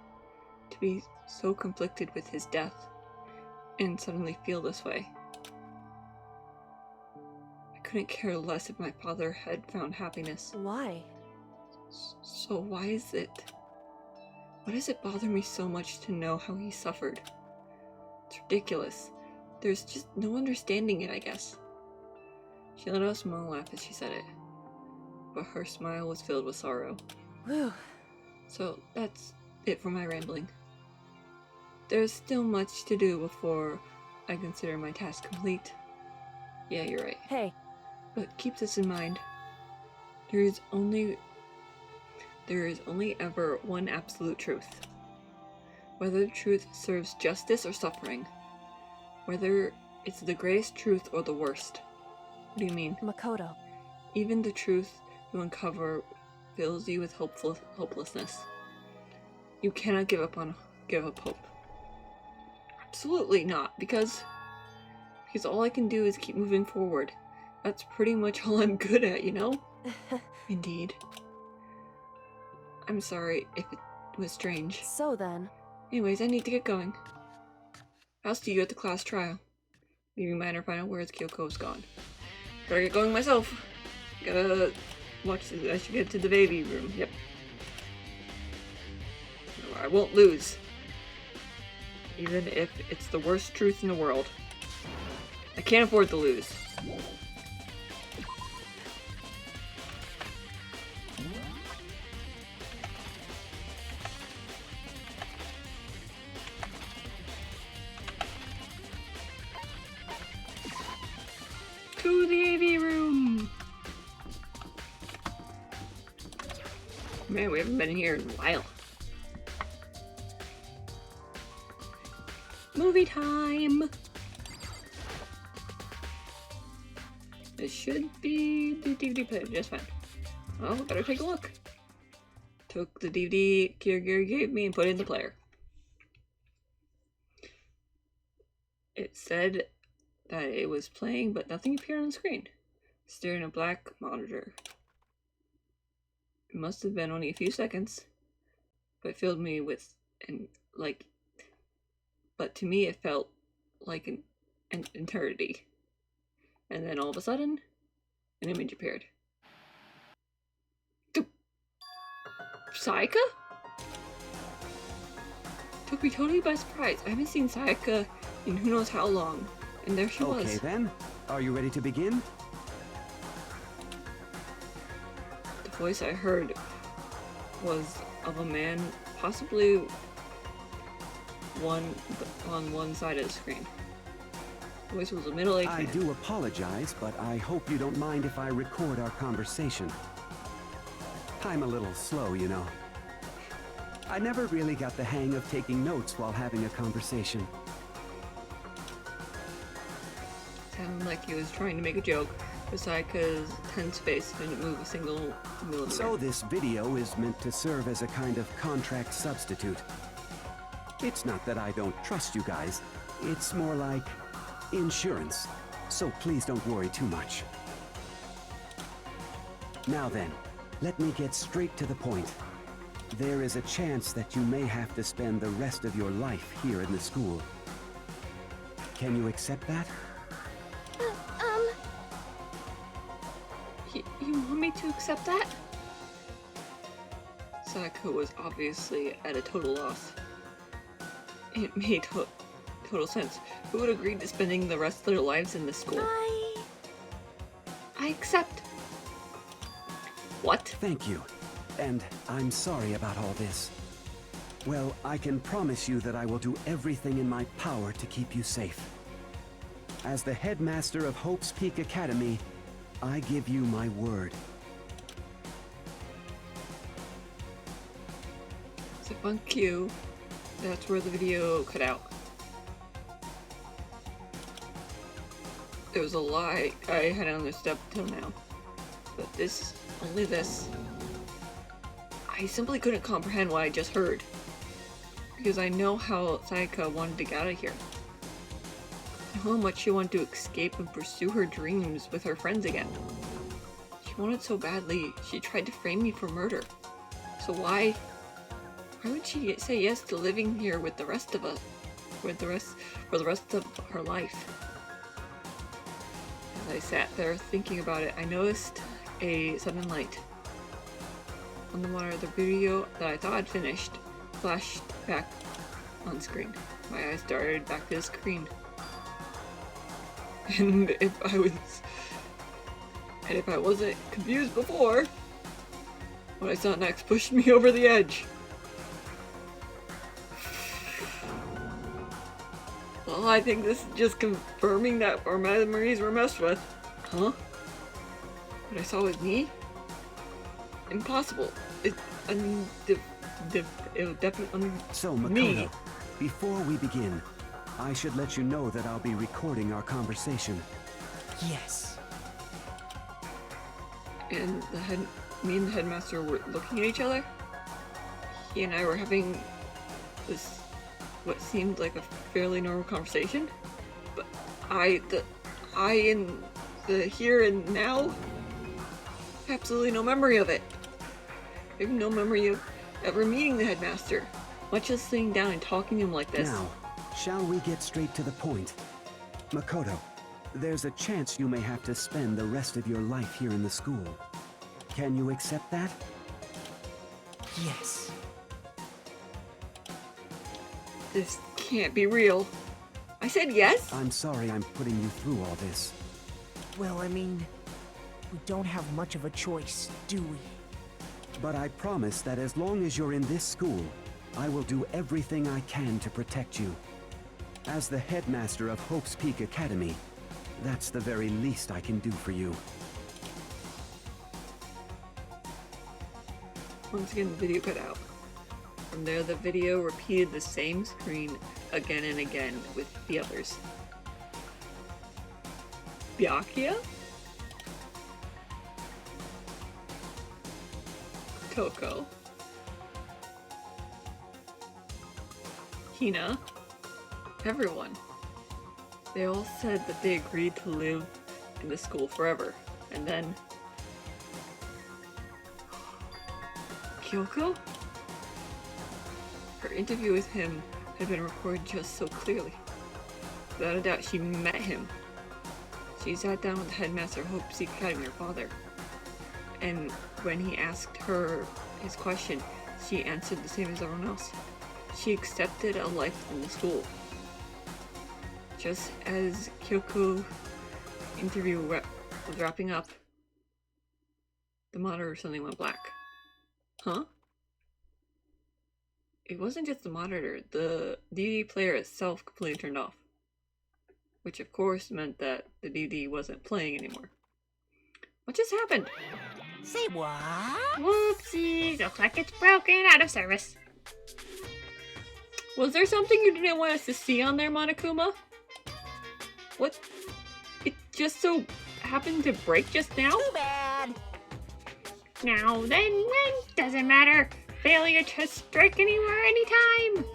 to be so conflicted with his death and suddenly feel this way. I couldn't care less if my father had found happiness. Why? So why is it? Why does it bother me so much to know how he suffered? It's ridiculous. There's just no understanding it, I guess. She let out a small laugh as she said it, but her smile was filled with sorrow. Whew. So that's it for my rambling. There's still much to do before I consider my task complete. Yeah, you're right. Hey. But keep this in mind. There is only There is only ever one absolute truth. Whether the truth serves justice or suffering. Whether it's the greatest truth or the worst. What do you mean? Makoto. Even the truth you uncover fills you with hopelessness. You cannot give up hope. Absolutely not, because all I can do is keep moving forward. That's pretty much all I'm good at, you know? Indeed. I'm sorry if it was strange. So then, Anyways, I need to get going. I'll see you at the class trial. Leaving minor final words, Kyoko's gone. Better get going myself. Gotta watch this. I should get to the baby room. Yep. No, I won't lose. Even if it's the worst truth in the world. I can't afford to lose. To the AV room! Man, we haven't been here in a while. Movie time! This should be the DVD player just fine. Oh, better take a look. Took the DVD Kirigiri gave me and put it in the player. It said that it was playing, but nothing appeared on the screen. Staring at a black monitor. It must have been only a few seconds, but it filled me with but to me it felt like an eternity. And then all of a sudden, an image appeared. Sayaka? Took me totally by surprise. I haven't seen Sayaka in who knows how long. And there she was. Okay then, are you ready to begin? The voice I heard was of a man, possibly on one side of the screen. The voice was a middle-aged man. I do apologize, but I hope you don't mind if I record our conversation. I'm a little slow, you know. I never really got the hang of taking notes while having a conversation. Sounded like he was trying to make a joke, but Sayaka's tense face didn't move a single millimeter. So this video is meant to serve as a kind of contract substitute. It's not that I don't trust you guys. It's more like insurance. So please don't worry too much. Now then, let me get straight to the point. There is a chance that you may have to spend the rest of your life here in the school. Can you accept that? You want me to accept that? Sayaka was obviously at a total loss. It made total sense. Who would agree to spending the rest of their lives in this school? I accept. What? Thank you. And I'm sorry about all this. Well, I can promise you that I will do everything in my power to keep you safe. As the headmaster of Hope's Peak Academy, I give you my word. So funk you. That's where the video cut out. There was a lie I had understood till now. But this, only this. I simply couldn't comprehend what I just heard. Because I know how Sayaka wanted to get out of here. I know how much she wanted to escape and pursue her dreams with her friends again. She wanted so badly, she tried to frame me for murder. So why would she say yes to living here with the rest of us, for the rest of her life? As I sat there thinking about it, I noticed a sudden light. On the monitor, the video that I thought I'd finished flashed back on screen. My eyes darted back to the screen. And if I wasn't confused before, what I saw next pushed me over the edge. Well, I think this is just confirming that our memories were messed with. Huh? What I saw was me? Impossible. So, me. Makoto, before we begin, I should let you know that I'll be recording our conversation. Yes. And me and the headmaster were looking at each other. He and I were having this, what seemed like a fairly normal conversation. But I in the here and now, absolutely no memory of it. I have no memory of ever meeting the headmaster, much as sitting down and talking to him like this. Now, shall we get straight to the point? Makoto, there's a chance you may have to spend the rest of your life here in the school. Can you accept that? Yes. This can't be real. I said yes? I'm sorry I'm putting you through all this. Well, I mean, we don't have much of a choice, do we? But I promise that as long as you're in this school, I will do everything I can to protect you. As the headmaster of Hope's Peak Academy, that's the very least I can do for you. Once again, the video cut out. From there, the video repeated the same screen again and again with the others. Byakuya? Coco? Hina? Everyone. They all said that they agreed to live in the school forever. And then... Kyoko? Her interview with him had been recorded just so clearly. Without a doubt, she met him. She sat down with the headmaster of Hope's Peak Academy, her father. And when he asked her his question, she answered the same as everyone else. She accepted a life in the school. Just as Kyoko's interview was wrapping up, the monitor suddenly went black. Huh? It wasn't just the monitor, the DVD player itself completely turned off. Which of course meant that the DVD wasn't playing anymore. What just happened? Say what? Whoopsies, looks like it's broken, out of service. Was there something you didn't want us to see on there, Monokuma? What? It just so happened to break just now? Too bad. Now then, when? Doesn't matter. Failure to strike anywhere, anytime.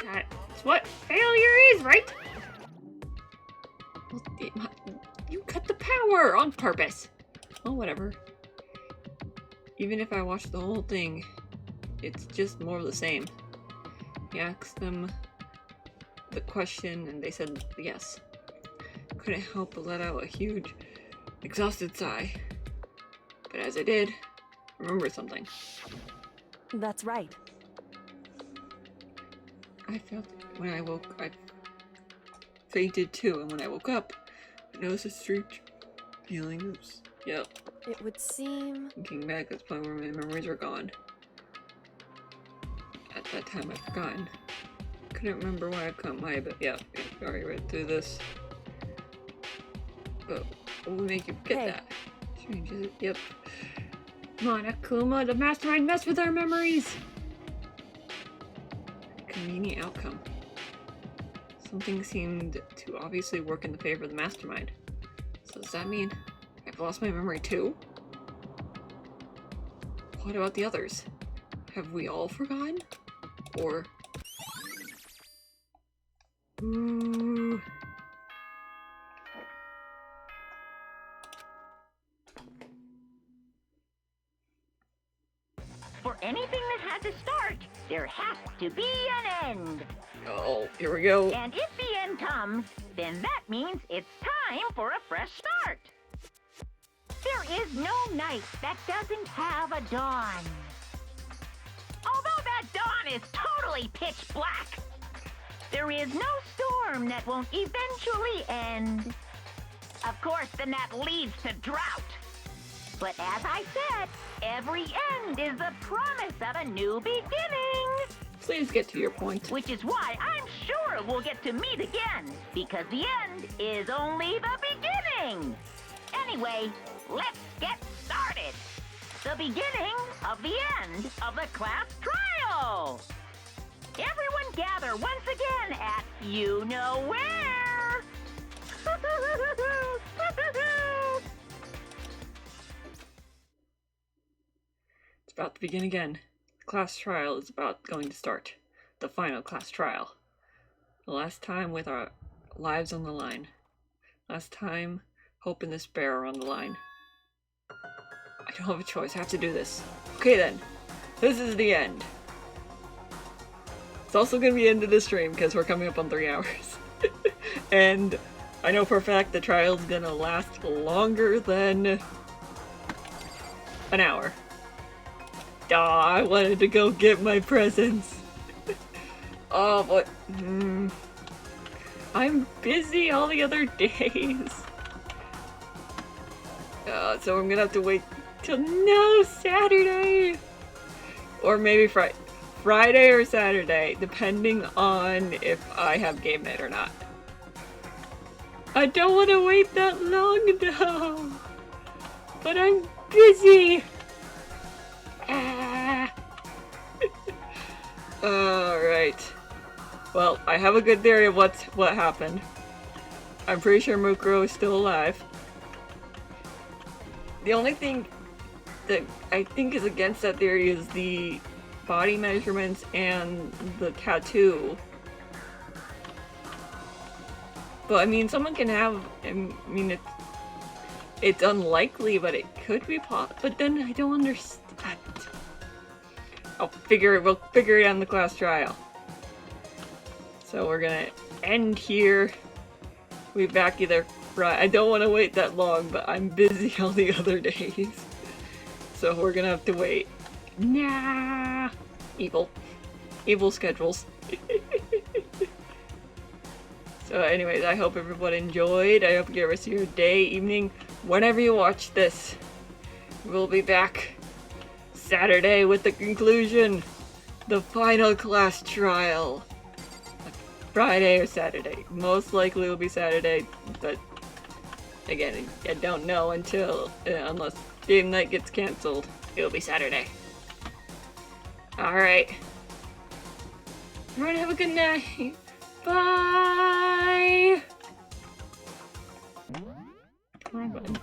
That's what failure is, right? Well, you cut the power on purpose. Well, whatever. Even if I watched the whole thing, it's just more of the same. He asked them the question and they said yes. Couldn't help but let out a huge, exhausted sigh. But as I did, I remembered something. That's right. I felt it when I woke. I fainted too, and when I woke up, I noticed a strange feeling. Yep. It would seem... Thinking back, that's probably where my memories were gone. At that time, I'd forgotten. Couldn't remember why I cut my, but yeah, we already read through this. But what would make you forget that? Strange, is it? Yep. Monokuma, the mastermind messed with our memories. Convenient outcome. Something seemed to obviously work in the favor of the mastermind. So does that mean I've lost my memory too? What about the others? Have we all forgotten? Or... Ooh... For anything that has a start, there has to be an end. Oh, here we go. And if the end comes, then that means it's time for a fresh start. There is no night that doesn't have a dawn. Although that dawn is totally pitch black, there is no storm that won't eventually end. Of course, then that leads to drought. But as I said, every end is the promise of a new beginning. Please get to your point. Which is why I'm sure we'll get to meet again, because the end is only the beginning. Anyway, let's get started. the beginning of the end of the class trial. Everyone gather once again at you know where. It's about to begin again. The class trial is about going to start. The final class trial. The last time with our lives on the line. Last time, hope and despair are on the line. I don't have a choice. I have to do this. Okay then. This is the end. It's also going to be the end of the stream because we're coming up on 3 hours. And I know for a fact the trial is going to last longer than an hour. I wanted to go get my presents. Oh, but I'm busy all the other days. So I'm gonna have to wait till Saturday, or maybe Friday or Saturday, depending on if I have game night or not. I don't want to wait that long though, but I'm busy. Alright. Well, I have a good theory of what happened. I'm pretty sure Mukuro is still alive. The only thing that I think is against that theory is the body measurements and the tattoo. But I mean, someone can have, I mean, it's unlikely, but it could be possible. But then I don't understand. We'll figure it out in the class trial. So we're gonna end here. We'll be back either Friday. I don't want to wait that long, but I'm busy all the other days. So we're gonna have to wait. Nah. Evil schedules. So anyways, I hope everyone enjoyed. I hope you get the rest of your day, evening, whenever you watch this. We'll be back Saturday with the conclusion. The final class trial. Friday or Saturday. Most likely it will be Saturday, but again, I don't know until, unless game night gets cancelled, it'll be Saturday. Alright. Everyone have a good night. Bye! Come on, button.